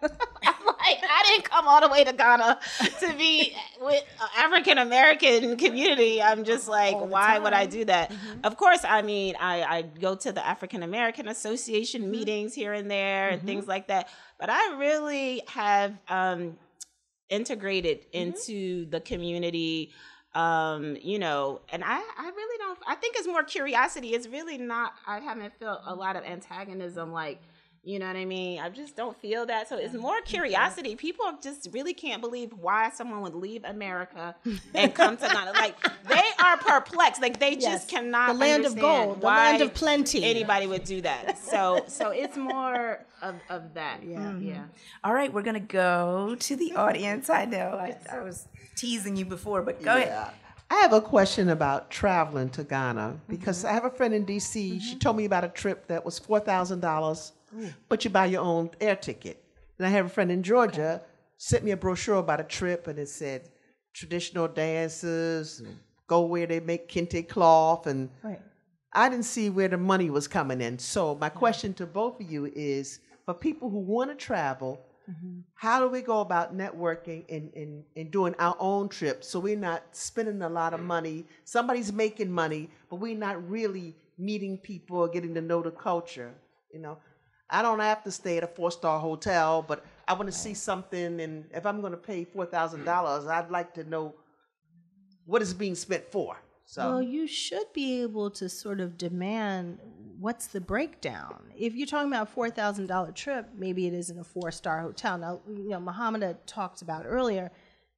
I'm like, I didn't come all the way to Ghana to be with an African American community. I'm just like, why would I do that? Mm-hmm. Of course, I mean, I go to the African American Association meetings here and there and things like that. But I really have integrated into the community, you know, and I really don't, I think it's more curiosity. It's really not, I haven't felt a lot of antagonism, like, you know what I mean? I just don't feel that. So it's more curiosity. People just really can't believe why someone would leave America and come to Ghana. Like, they are perplexed. Like, they just cannot the land of gold, the land of plenty. Anybody would do that. So it's more of that. Yeah. Yeah. All right, we're going to go to the audience. I know I was teasing you before, but go ahead. I have a question about traveling to Ghana because I have a friend in D.C. She told me about a trip that was $4,000. But you buy your own air ticket. And I have a friend in Georgia sent me a brochure about a trip, and it said traditional dances, go where they make kente cloth, and I didn't see where the money was coming in. So my question to both of you is, for people who want to travel, how do we go about networking and doing our own trip so we're not spending a lot of money? Somebody's making money, but we're not really meeting people or getting to know the culture, you know? I don't have to stay at a 4-star hotel, but I want to see something, and if I'm going to pay $4,000, I'd like to know what it's being spent for. So, well, you should be able to sort of demand what's the breakdown. If you're talking about a $4,000 trip, maybe it isn't a 4-star hotel. Now, you know, Muhammida talked about earlier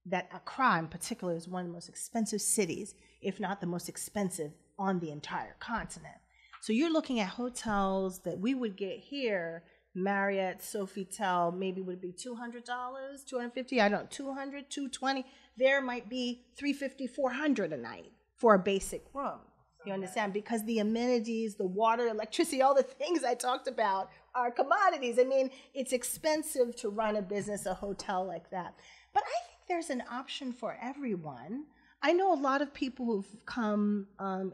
that Accra in particular is one of the most expensive cities, if not the most expensive on the entire continent. So you're looking at hotels that we would get here, Marriott, Sofitel, maybe would be $200, $250, I don't know, $200, $220. There might be $350, $400 a night for a basic room. You understand? Because the amenities, the water, electricity, all the things I talked about are commodities. I mean, it's expensive to run a business, a hotel like that. But I think there's an option for everyone. I know a lot of people who've come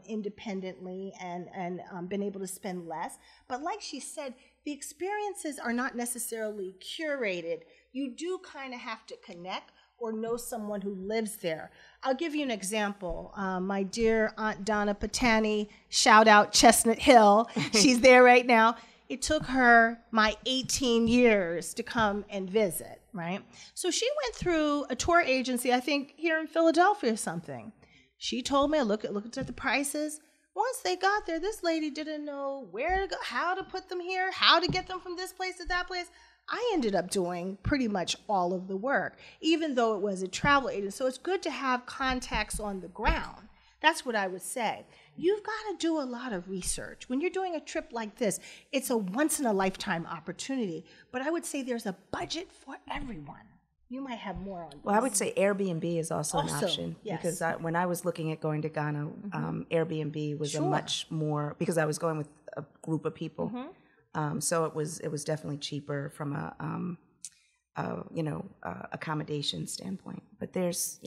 independently and been able to spend less, but like she said, the experiences are not necessarily curated. You do kind of have to connect or know someone who lives there. I'll give you an example. My dear Aunt Donna Patani, shout out Chestnut Hill, she's there right now. It took her my 18 years to come and visit, right? So she went through a tour agency, I think here in Philadelphia or something. She told me, I looked at the prices. Once they got there, this lady didn't know where to go, how to put them here, how to get them from this place to that place. I ended up doing pretty much all of the work, even though it was a travel agent. So it's good to have contacts on the ground. That's what I would say. You've got to do a lot of research. When you're doing a trip like this, it's a once-in-a-lifetime opportunity. But I would say there's a budget for everyone. You might have more on this. Well, I would say Airbnb is also an option. Yes. Because when I was looking at going to Ghana, Airbnb was a much more, because I was going with a group of people. So it was definitely cheaper from accommodation standpoint. But there's,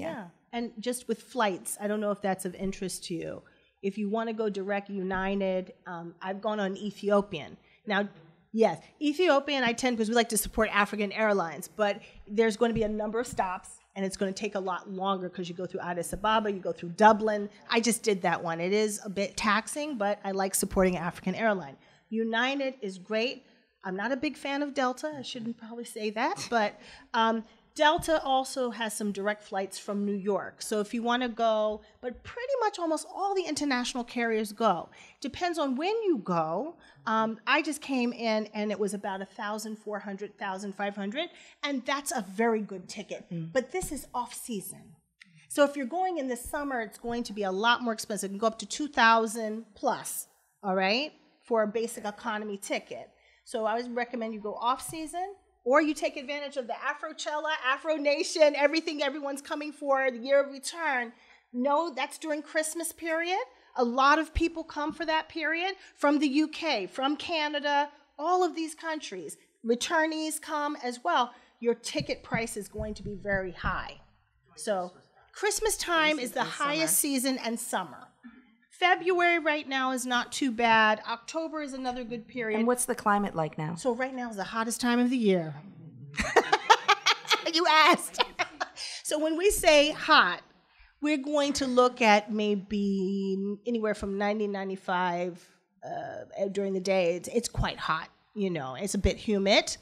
And just with flights, I don't know if that's of interest to you. If you want to go direct United, I've gone on Ethiopian. Now, yes, Ethiopian I tend, because we like to support African Airlines, but there's going to be a number of stops, and it's going to take a lot longer because you go through Addis Ababa, you go through Dublin. I just did that one. It is a bit taxing, but I like supporting African Airline. United is great. I'm not a big fan of Delta. I shouldn't probably say that, but Delta also has some direct flights from New York. So if you want to go, but pretty much almost all the international carriers go. Depends on when you go. I just came in and it was about 1,400, 1,500, and that's a very good ticket. But this is off season. So if you're going in the summer, it's going to be a lot more expensive. It can go up to 2,000 plus, all right, for a basic economy ticket. So I would recommend you go off season, or you take advantage of the Afrochella, Afro Nation, everything everyone's coming for, the year of return. No, that's during Christmas period. A lot of people come for that period from the UK, from Canada, all of these countries. Returnees come as well. Your ticket price is going to be very high. So Christmas time is the highest season, and summer. February right now is not too bad. October is another good period. And what's the climate like now? So right now is the hottest time of the year. You asked. So when we say hot, we're going to look at maybe anywhere from 90, 95 during the day. It's quite hot, you know. It's a bit humid.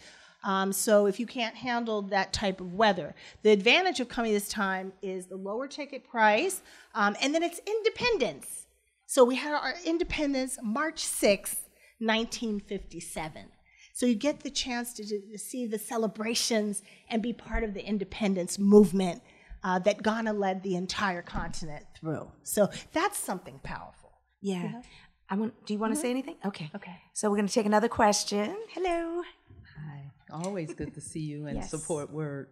So if you can't handle that type of weather, the advantage of coming this time is the lower ticket price, and then it's independence. So we had our independence March 6th, 1957. So you get the chance to see the celebrations and be part of the independence movement that Ghana led the entire continent through. So that's something powerful. Yeah. Do you want to say anything? Okay. Okay. So we're going to take another question. Hello. Hi. Always good to see you and Yes. support WURD.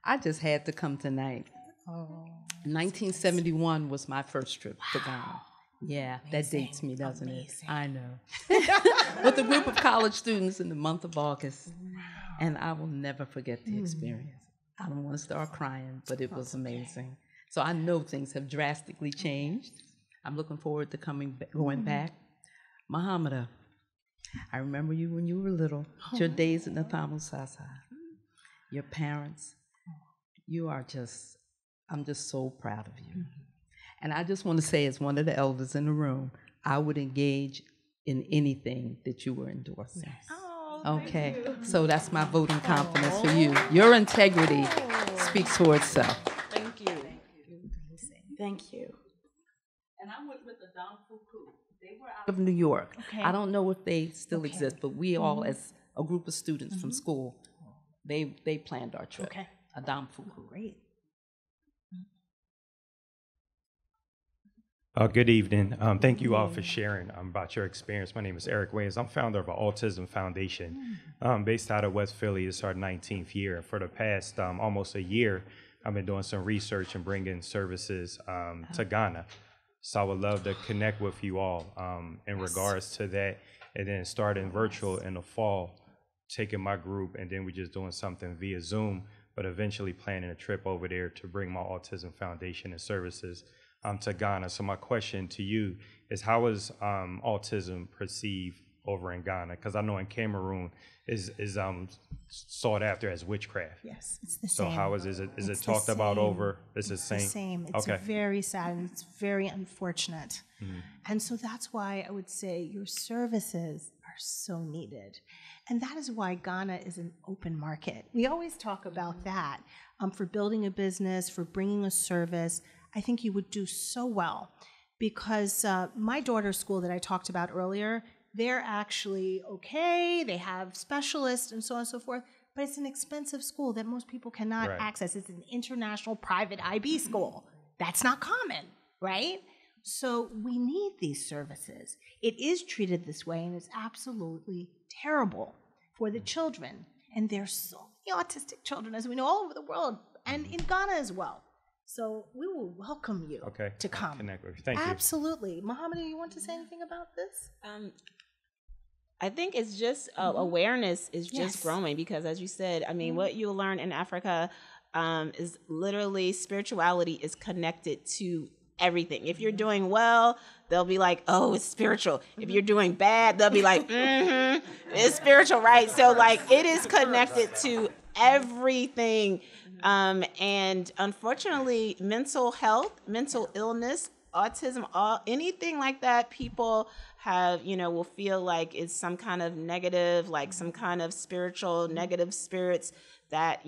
I just had to come tonight. 1971 was my first trip to Ghana. Yeah, that dates me, doesn't it? I know. With a group of college students in the month of August. And I will never forget the experience. I don't want to start crying, but it was amazing. So I know things have drastically changed. I'm looking forward to going back. Muhammida, I remember you when you were little, your days in the Thamusasa, your parents. I'm just so proud of you. And I just want to say, as one of the elders in the room, I would engage in anything that you were endorsing. Yes. Okay, so that's my voting confidence for you. Your integrity speaks for itself. Thank you. Thank you. And I went with the Don Fuku. They were out of New York. Okay. I don't know if they still exist, but we all, as a group of students from school, they planned our trip. Okay. Adam Fuku. Great. Good evening. Thank you all for sharing about your experience. My name is Eric Williams. I'm founder of an Autism Foundation based out of West Philly. It's our 19th year. And for the past almost a year, I've been doing some research and bringing services to Ghana. So I would love to connect with you all in regards to that. And then starting virtual in the fall, taking my group, and then we're just doing something via Zoom. but eventually planning a trip over there to bring my Autism Foundation and services to Ghana. So my question to you is, how is autism perceived over in Ghana? Because I know in Cameroon is sought after as witchcraft. Yes, it's the So same. how is it talked about over? It's the It's the same. same. It's very sad and it's very unfortunate. And so that's why I would say your services are so needed. And that is why Ghana is an open market. We always talk about that for building a business, for bringing a service. I think you would do so well because my daughter's school that I talked about earlier, they're actually okay. They have specialists and so on and so forth. But it's an expensive school that most people cannot access. It's an international private IB school. That's not common, right? So we need these services. It is treated this way, and it's absolutely terrible for the children. And there's so many autistic children, as we know, all over the world, and in Ghana as well. So we will welcome you to come. Connect with you. Thank you. Absolutely. Muhammida, you want to say anything about this? I think it's just awareness is just growing because, as you said, I mean, what you'll learn in Africa is literally spirituality is connected to everything. If you're doing well, they'll be like, oh, it's spiritual. If you're doing bad, they'll be like, it's spiritual, right? So, like, it is connected to everything. And unfortunately, mental health, mental illness, autism, anything like that, people have, will feel like it's some kind of negative, like some kind of spiritual negative spirits that,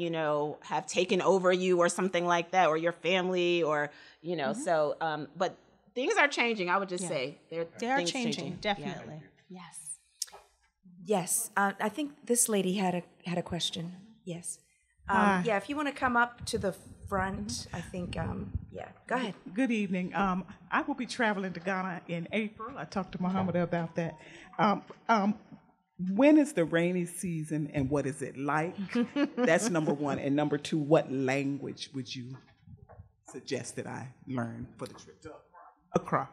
have taken over you or something like that, or your family, or, so, but things are changing, I would just say. They are changing, definitely. Yeah. Yes, I think this lady had a question. Yes. Yeah, if you want to come up to the front, I think, go ahead. Good evening. I will be traveling to Ghana in April. I talked to Muhammida about that. When is the rainy season and what is it like? That's number one. And number two, what language would you suggest that I learn for the trip to Accra?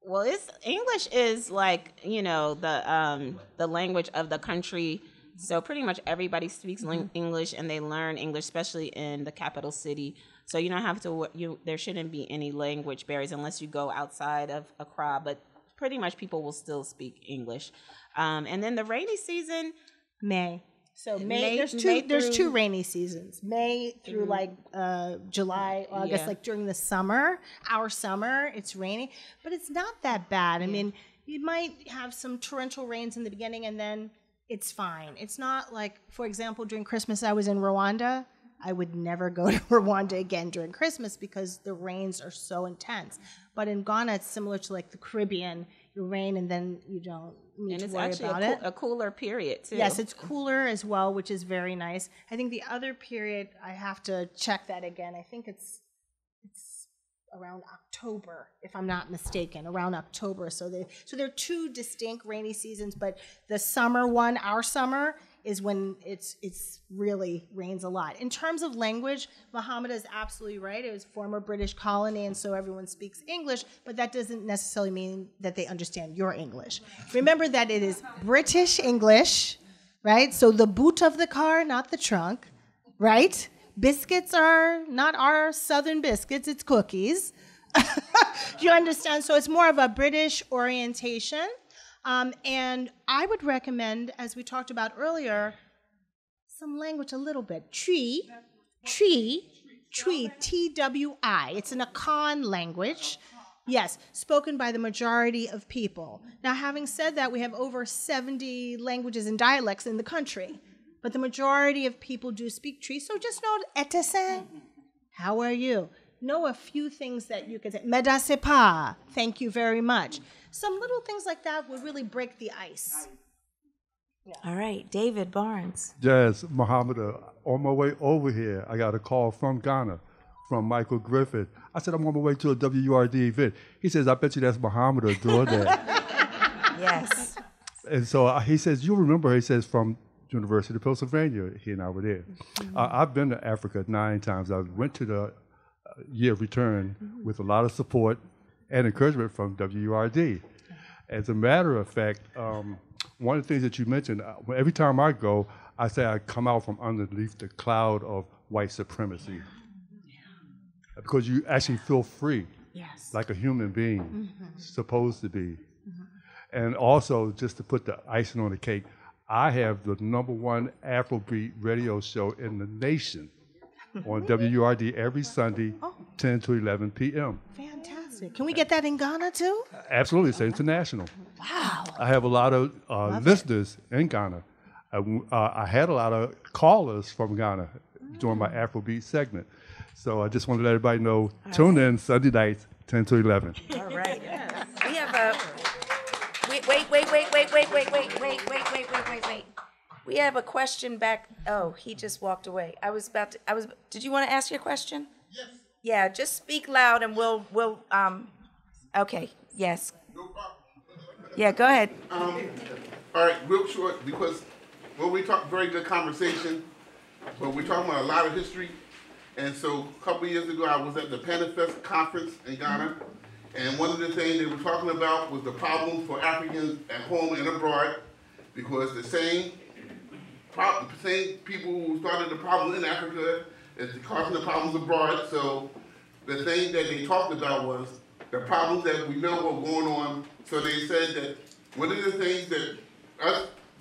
Well, English is like, the language of the country. So pretty much everybody speaks English and they learn English, especially in the capital city. So you don't have to, there shouldn't be any language barriers unless you go outside of Accra, but pretty much people will still speak English. And then the rainy season, May. So May there's two rainy seasons. May through like July, August, like during the summer, our summer, it's rainy, but it's not that bad. I mean, you might have some torrential rains in the beginning and then it's fine. It's not like, for example, during Christmas, I was in Rwanda. I would never go to Rwanda again during Christmas because the rains are so intense. But in Ghana, it's similar to like the Caribbean. You rain and then you don't need to worry about it. And it's actually a cooler period, too. Yes, it's cooler as well, which is very nice. I think the other period, I have to check that again. I think it's around October, if I'm not mistaken, around October. So there are two distinct rainy seasons, but the summer one, our summer, is when it's really rains a lot. In terms of language, Muhammida is absolutely right. It was a former British colony, and so everyone speaks English, but that doesn't necessarily mean that they understand your English. Remember that it is British English, right? So the boot of the car, not the trunk, right? Biscuits are not our southern biscuits, it's cookies. You understand? So it's more of a British orientation. And I would recommend, as we talked about earlier, some language a little bit. Twi, T-W-I. It's an Akan language. Yes, spoken by the majority of people. Now, having said that, we have over 70 languages and dialects in the country. But the majority of people do speak Twi, so just know Etese, how are you? Know a few things that you can say. Medase pa, thank you very much. Some little things like that will really break the ice. Yeah. All right, David Barnes. Yes, Muhammida, on my way over here, I got a call from Ghana, from Michael Griffith. I said, I'm on my way to a WURD event. He says, I bet you that's Muhammida doing that. Yes. And so he says, you remember, he says, from University of Pennsylvania, he and I were there. I've been to Africa 9 times. I went to the year of return with a lot of support and encouragement from WURD. As a matter of fact, one of the things that you mentioned, every time I go, I say I come out from underneath the cloud of white supremacy. Because you actually feel free, like a human being, supposed to be. And also, just to put the icing on the cake, I have the #1 Afrobeat radio show in the nation on WURD every Sunday, 10 to 11 p.m. Fantastic. Can we get that in Ghana too? Absolutely, it's international. Wow. I have a lot of listeners in Ghana. I had a lot of callers from Ghana during my Afrobeat segment. So I just want to let everybody know, tune in Sunday nights, 10 to 11. All right. We have a... Wait. We have a question back. Oh, he just walked away. Did you want to ask your question? Yes. Yeah, just speak loud and we'll okay, yes. No problem. Yeah, go ahead. All right, real short, because when we talk, very good conversation, but we're talking about a lot of history. And so a couple of years ago, I was at the Panafest conference in Ghana, and one of the things they were talking about was the problem for Africans at home and abroad, because the same people who started the problem in Africa is causing the problems abroad. So the thing that they talked about was the problems that we know were going on. So they said that one of the things that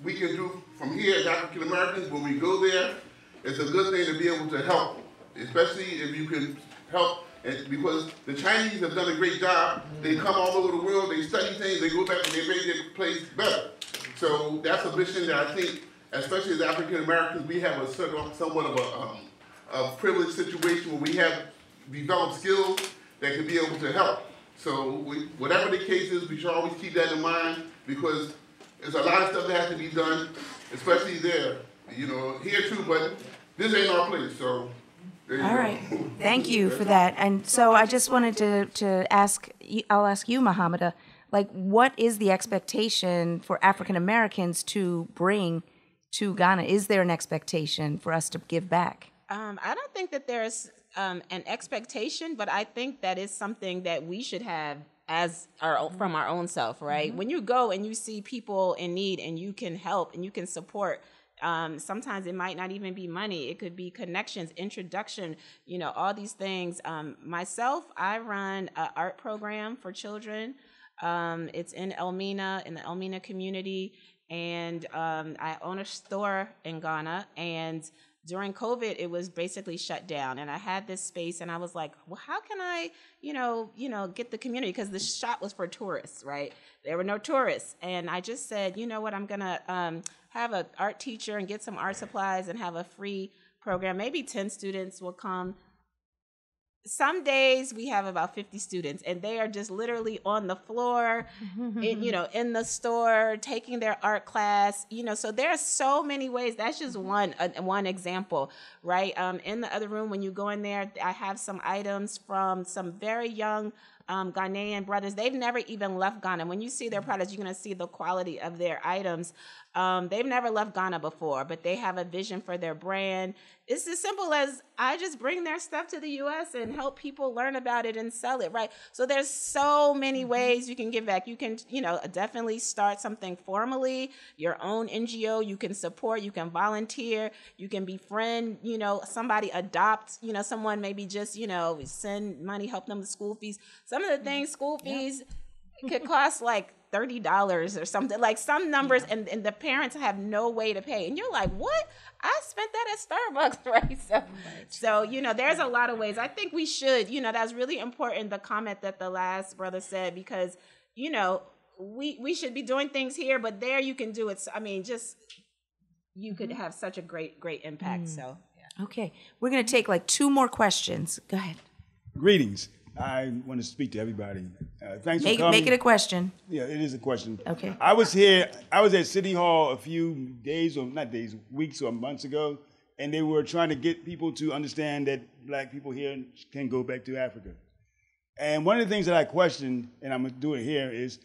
we can do from here as African Americans when we go there, it's a good thing to be able to help, especially if you can help. And because the Chinese have done a great job. They come all over the world, they study things, they go back and they make their place better. So that's a mission that I think, especially as African Americans, we have a somewhat of a privileged situation where we have developed skills that can be able to help. So whatever the case is, we should always keep that in mind, because there's a lot of stuff that has to be done, especially there, here too, but this ain't our place, so. All right, thank you for that. And so I just wanted to ask, I'll ask you, Muhammida, like, what is the expectation for African Americans to bring to Ghana? Is there an expectation for us to give back? I don't think that there's an expectation, but I think that is something that we should have from our own self, right? When you go and you see people in need and you can help and you can support, sometimes it might not even be money. It could be connections, introduction, all these things. Myself, I run an art program for children. It's in Elmina, in the Elmina community. And I own a store in Ghana. And during COVID, it was basically shut down. And I had this space and I was like, well, how can I, get the community? Because the shop was for tourists, right? There were no tourists. And I just said, you know what, I'm going to have an art teacher and get some art supplies and have a free program. Maybe 10 students will come. Some days we have about 50 students and they are just literally on the floor, in the store, taking their art class, so there are so many ways. That's just one example, right? In the other room, when you go in there, I have some items from some very young Ghanaian brothers. They've never even left Ghana. When you see their products, you're going to see the quality of their items. They've never left Ghana before, but they have a vision for their brand. It's as simple as I just bring their stuff to the U.S. and help people learn about it and sell it, right? So there's so many ways you can give back. You can, definitely start something formally, your own NGO. You can support, you can volunteer, you can befriend, somebody, adopt, someone maybe just, send money, help them with school fees. Some of the things, school fees could cost like $30 or something, like some numbers, and the parents have no way to pay. And you're like, what? I spent that at Starbucks, right? So there's a lot of ways. I think we should, that's really important, the comment that the last brother said, because, we should be doing things here, but there you can do it. So, you could have such a great impact. So, yeah. Okay. We're going to take like 2 more questions. Go ahead. Greetings. I want to speak to everybody. Thanks for coming. Make it a question. Yeah, it is a question. Okay. I was at City Hall a few weeks or months ago, and they were trying to get people to understand that black people here can go back to Africa. And one of the things that I questioned, and I'm going to do it here, is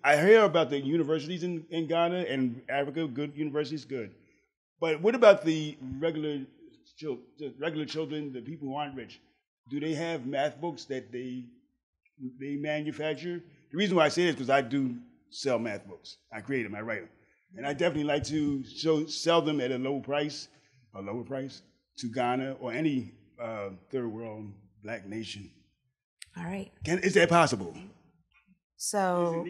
I hear about the universities in Ghana and Africa, good universities, good. But what about the regular children, the people who aren't rich? Do they have math books that they manufacture? The reason why I say this is because I do sell math books. I create them, I write them. And I definitely like to sell them at a lower price to Ghana or any third world black nation. All right. Is that possible? So,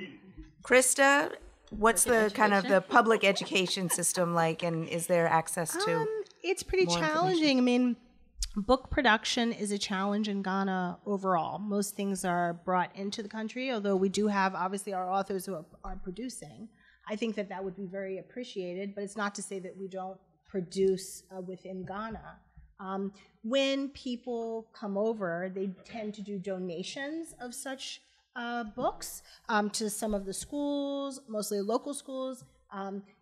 Christa, what's the kind of the public education system like, and is there access to? It's pretty more challenging. I mean, book production is a challenge in Ghana overall. Most things are brought into the country, although we do have obviously our authors who are producing. I think that would be very appreciated, but it's not to say that we don't produce within Ghana. When people come over, they tend to do donations of such books to some of the schools, mostly local schools.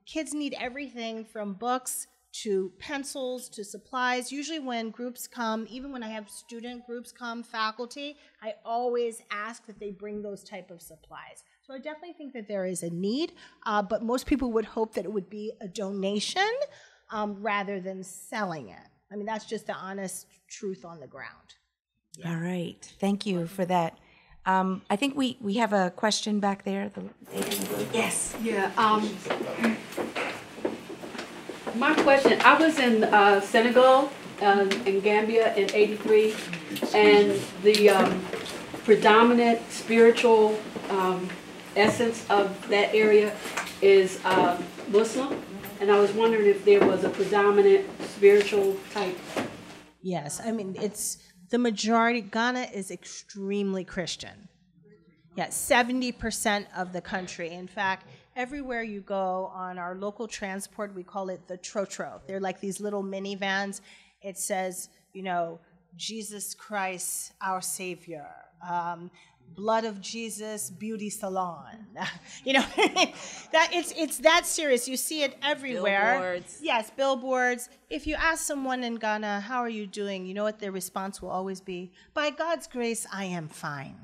Kids need everything from books to pencils to supplies. Usually when groups come, even when I have student groups come, faculty, I always ask that they bring those type of supplies. So I definitely think that there is a need, but most people would hope that it would be a donation rather than selling it. I mean, that's just the honest truth on the ground. All right. Thank you for that. I think we have a question back there. Yes. Yeah. My question, I was in Senegal and Gambia in '83, and the predominant spiritual essence of that area is Muslim, and I was wondering if there was a predominant spiritual type. Yes, I mean, it's the majority. Ghana is extremely Christian. Yeah, 70% of the country. In fact, everywhere you go on our local transport, we call it the trotro. They're like these little minivans. It says, you know, Jesus Christ, our Savior. Blood of Jesus, beauty salon. You know, that it's that serious. You see it everywhere. Billboards. Yes, billboards. If you ask someone in Ghana, how are you doing? You know what their response will always be? By God's grace, I am fine.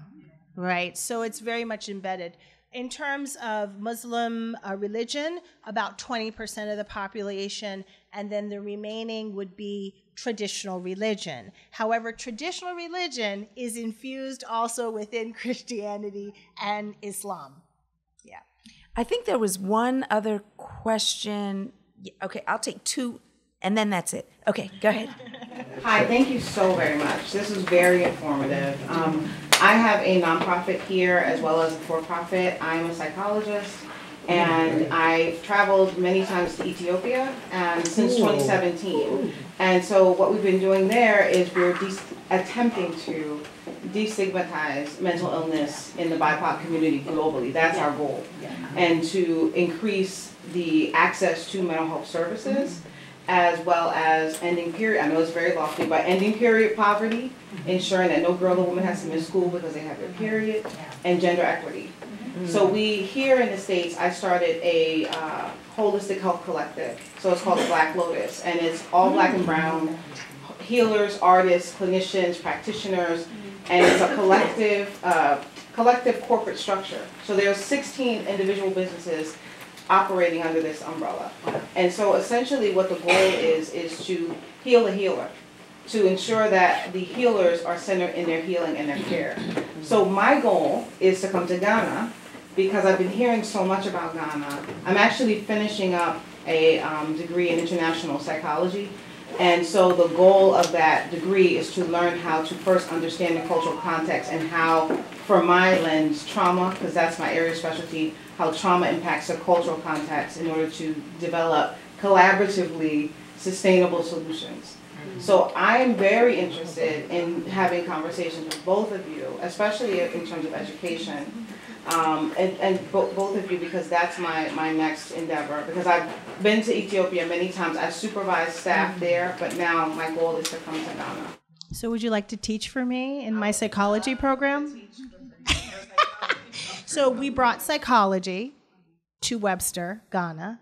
Right? So it's very much embedded. In terms of Muslim religion, about 20% of the population, and then the remaining would be traditional religion. However, traditional religion is infused also within Christianity and Islam. Yeah. I think there was one other question. Okay, I'll take two, and then that's it. Okay, go ahead. Hi, thank you so very much. This was very informative. I have a nonprofit here as well as a for-profit. I'm a psychologist, and I've traveled many times to Ethiopia since 2017. And so what we've been doing there is we're attempting to destigmatize mental illness in the BIPOC community globally. That's our goal. And to increase the access to mental health services, as well as ending period, I know it's very lofty, but ending period poverty, ensuring that no girl or woman has to miss school because they have their period, and gender equity. So we, here in the States, I started a holistic health collective. So it's called the Black Lotus, and it's all black and brown healers, artists, clinicians, practitioners, and it's a collective corporate structure. So there's 16 individual businesses operating under this umbrella. And so essentially what the goal is to heal the healer, to ensure that the healers are centered in their healing and their care. So my goal is to come to Ghana because I've been hearing so much about Ghana. I'm actually finishing up a degree in international psychology. And so the goal of that degree is to learn how to first understand the cultural context and how, from my lens, trauma, because that's my area of specialty, how trauma impacts the cultural context in order to develop collaboratively sustainable solutions. So I'm very interested in having conversations with both of you, especially in terms of education, and both of you, because that's my next endeavor. Because I've been to Ethiopia many times. I've supervised staff there, but now my goal is to come to Ghana. So would you like to teach for me in my psychology program? So we brought psychology to Webster, Ghana,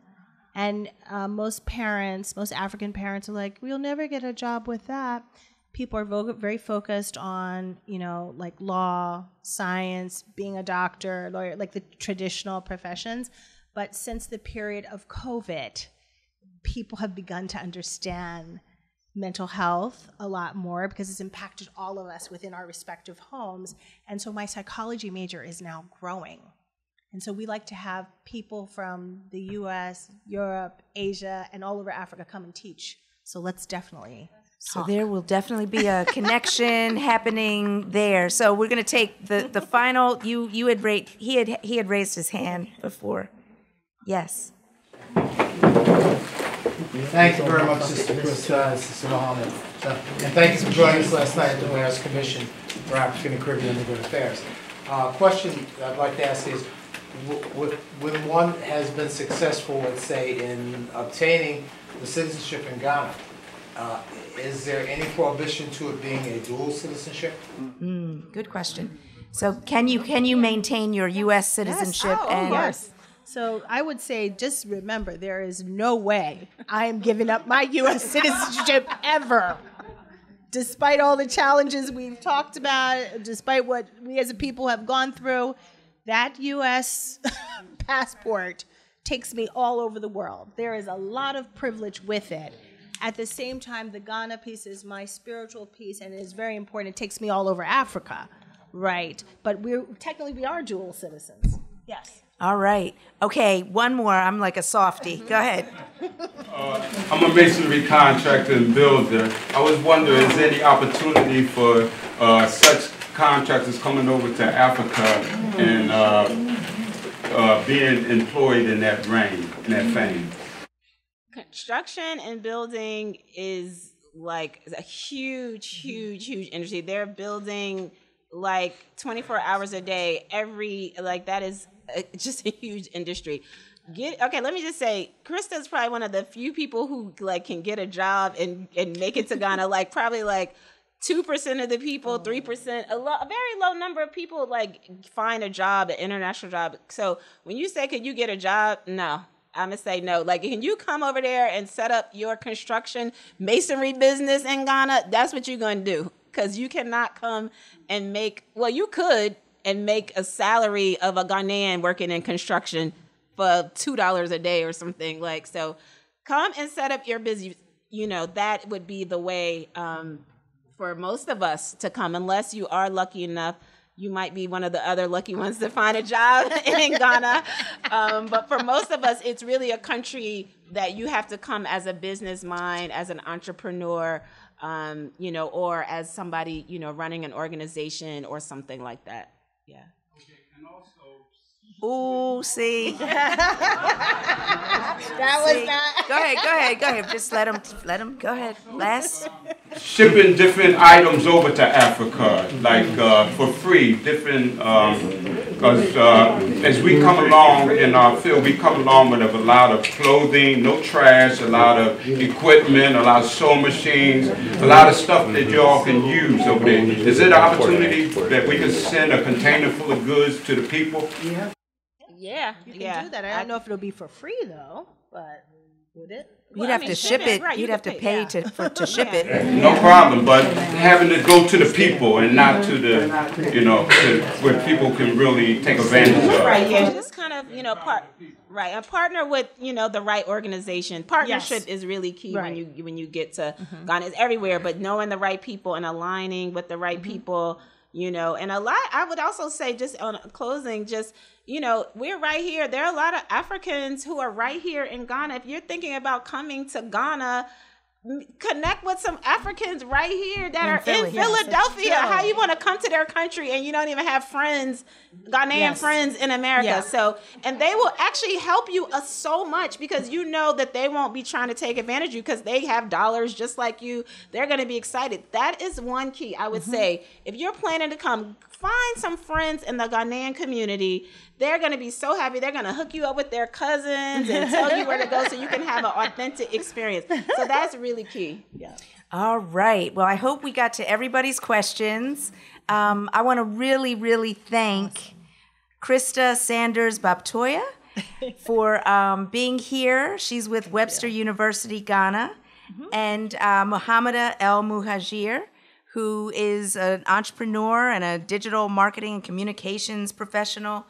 and most African parents are like, we'll never get a job with that. People are very focused on, you know, like law, science, being a doctor, lawyer, like the traditional professions. But since the period of COVID, people have begun to understand mental health a lot more because it's impacted all of us within our respective homes. And so my psychology major is now growing. And so we like to have people from the US, Europe, Asia, and all over Africa come and teach. So let's definitely So there will definitely be a connection happening there. So we're going to take the final. You had he had raised his hand before. Yes. Thank you very much, Sister Christa and Sister Muhammad. And thank you for joining us last night at the Mayor's Commission for African and Caribbean Immigrant Affairs. Question I'd like to ask is, when one has been successful, let's say, in obtaining the citizenship in Ghana, is there any prohibition to it being a dual citizenship? Good question. So can you maintain your U.S. citizenship? Yes. So I would say, just remember, there is no way I am giving up my U.S. citizenship ever. Despite all the challenges we've talked about, despite what we as a people have gone through, that U.S. passport takes me all over the world. There is a lot of privilege with it. At the same time, the Ghana piece is my spiritual piece, and it is very important. It takes me all over Africa, right? But we are dual citizens. Yes. All right. Okay, one more. I'm like a softie. Go ahead. I'm a masonry contractor and builder. I was wondering, is there any opportunity for such contractors coming over to Africa and being employed in that vein? Construction and building is like a huge industry. They're building like 24 hours a day. That is just a huge industry. Let me just say, Christa is probably one of the few people who can get a job and make it to Ghana. Probably 2% of the people, 3%, a very low number of people find a job, an international job. So when you say, could you get a job? No. I'm going to say no. Can you come over there and set up your construction masonry business in Ghana? That's what you're going to do. Because you cannot come and you could and make a salary of a Ghanaian working in construction for $2 a day or something. So come and set up your business. That would be the way for most of us to come, unless you are lucky enough. You might be one of the other lucky ones to find a job in Ghana. But for most of us, it's really a country that you have to come as a business mind, as an entrepreneur, or as somebody, running an organization or something like that. Yeah. Okay, and also. Ooh, see. That was not. Go ahead. Just let him. Go ahead. Last. Shipping different items over to Africa, for free, different, because as we come along in our field, we come along with a lot of clothing, no trash, a lot of equipment, a lot of sewing machines, a lot of stuff that y'all can use over there. Is it an opportunity that we can send a container full of goods to the people? Yeah. You can do that. I don't know if it'll be for free, though, but would it? You'd have to ship it. Right, you'd have to pay to ship it. No problem, but having it go to the people and not to the, where people can really take advantage of. Right, yeah, just kind of, and partner with, the right organization. Partnership is really key when you get to Ghana. It's everywhere, but knowing the right people and aligning with the right people, and I would also say, just on closing, we're right here. There are a lot of Africans who are right here in Ghana. If you're thinking about coming to Ghana, connect with some Africans right here that are in Philadelphia. How you want to come to their country and you don't even have friends, Ghanaian friends in America. Yeah. So, and they will actually help you so much, because that they won't be trying to take advantage of you, because they have dollars just like you. They're going to be excited. That is one key, I would say. If you're planning to come, find some friends in the Ghanaian community. They're going to be so happy. They're going to hook you up with their cousins and tell you where to go so you can have an authentic experience. So that's really key. Yeah. All right. Well, I hope we got to everybody's questions. I want to really, really thank Christa Sanders-Bobtoya for being here. She's with Webster University, Ghana, and Muhammida Muhajir, who is an entrepreneur and a digital marketing and communications professional,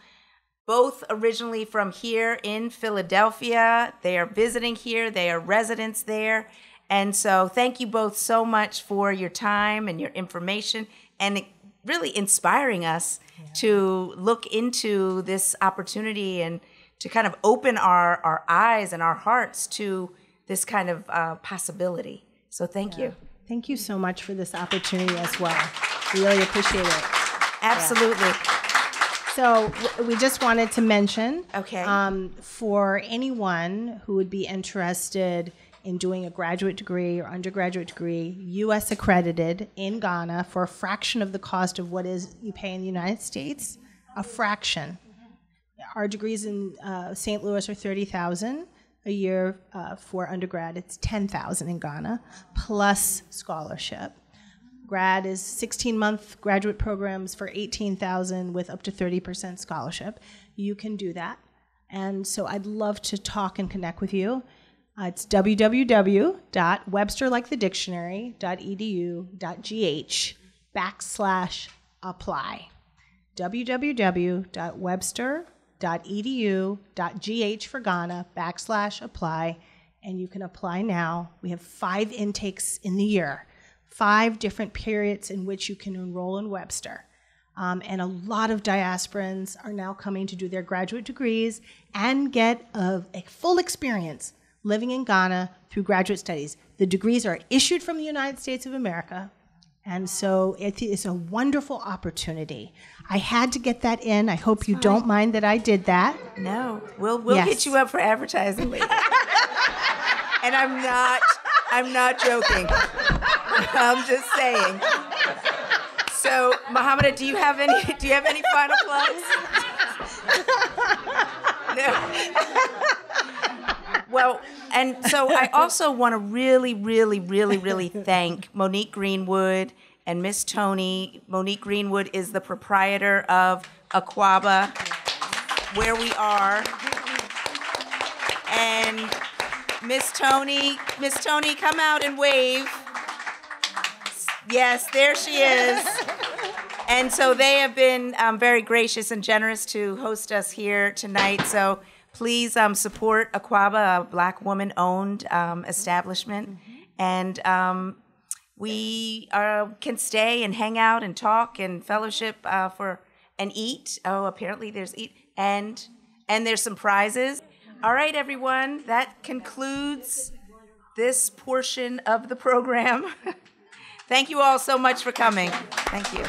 both originally from here in Philadelphia. They are visiting here. They are residents there. And so thank you both so much for your time and your information. And really inspiring us to look into this opportunity and to kind of open our eyes and our hearts to this kind of possibility. So thank you. Thank you so much for this opportunity as well. We really appreciate it. Absolutely. So we just wanted to mention, okay, for anyone who would be interested in doing a graduate degree or undergraduate degree, U.S. accredited in Ghana for a fraction of the cost of what is you pay in the United States, a fraction. Our degrees in St. Louis are $30,000 a year for undergrad. It's $10,000 in Ghana plus scholarship. Grad is 16-month graduate programs for $18,000 with up to 30% scholarship. You can do that, and so I'd love to talk and connect with you. It's www.websterlikethedictionary.edu.gh/apply. www.webster.edu.gh for Ghana /apply, and you can apply now. We have 5 intakes in the year, 5 different periods in which you can enroll in Webster. And a lot of diasporans are now coming to do their graduate degrees and get a full experience living in Ghana through graduate studies. The degrees are issued from the United States of America, and so it's a wonderful opportunity. I had to get that in. I hope you don't mind that I did that. No, we'll hit you up for advertising later. And I'm not joking. I'm just saying. So, Muhammida, do you have any final plugs? No. Well, and so I also want to really thank Monique Greenwood and Miss Tony. Monique Greenwood is the proprietor of Aquaba, where we are. And Miss Tony, come out and wave. Yes, there she is. And so they have been very gracious and generous to host us here tonight. So please support Aquaba, a Black woman-owned establishment. And we can stay and hang out and talk and fellowship and eat. Oh, apparently there's eat. And there's some prizes. All right, everyone, that concludes this portion of the program. Thank you all so much for coming. Thank you.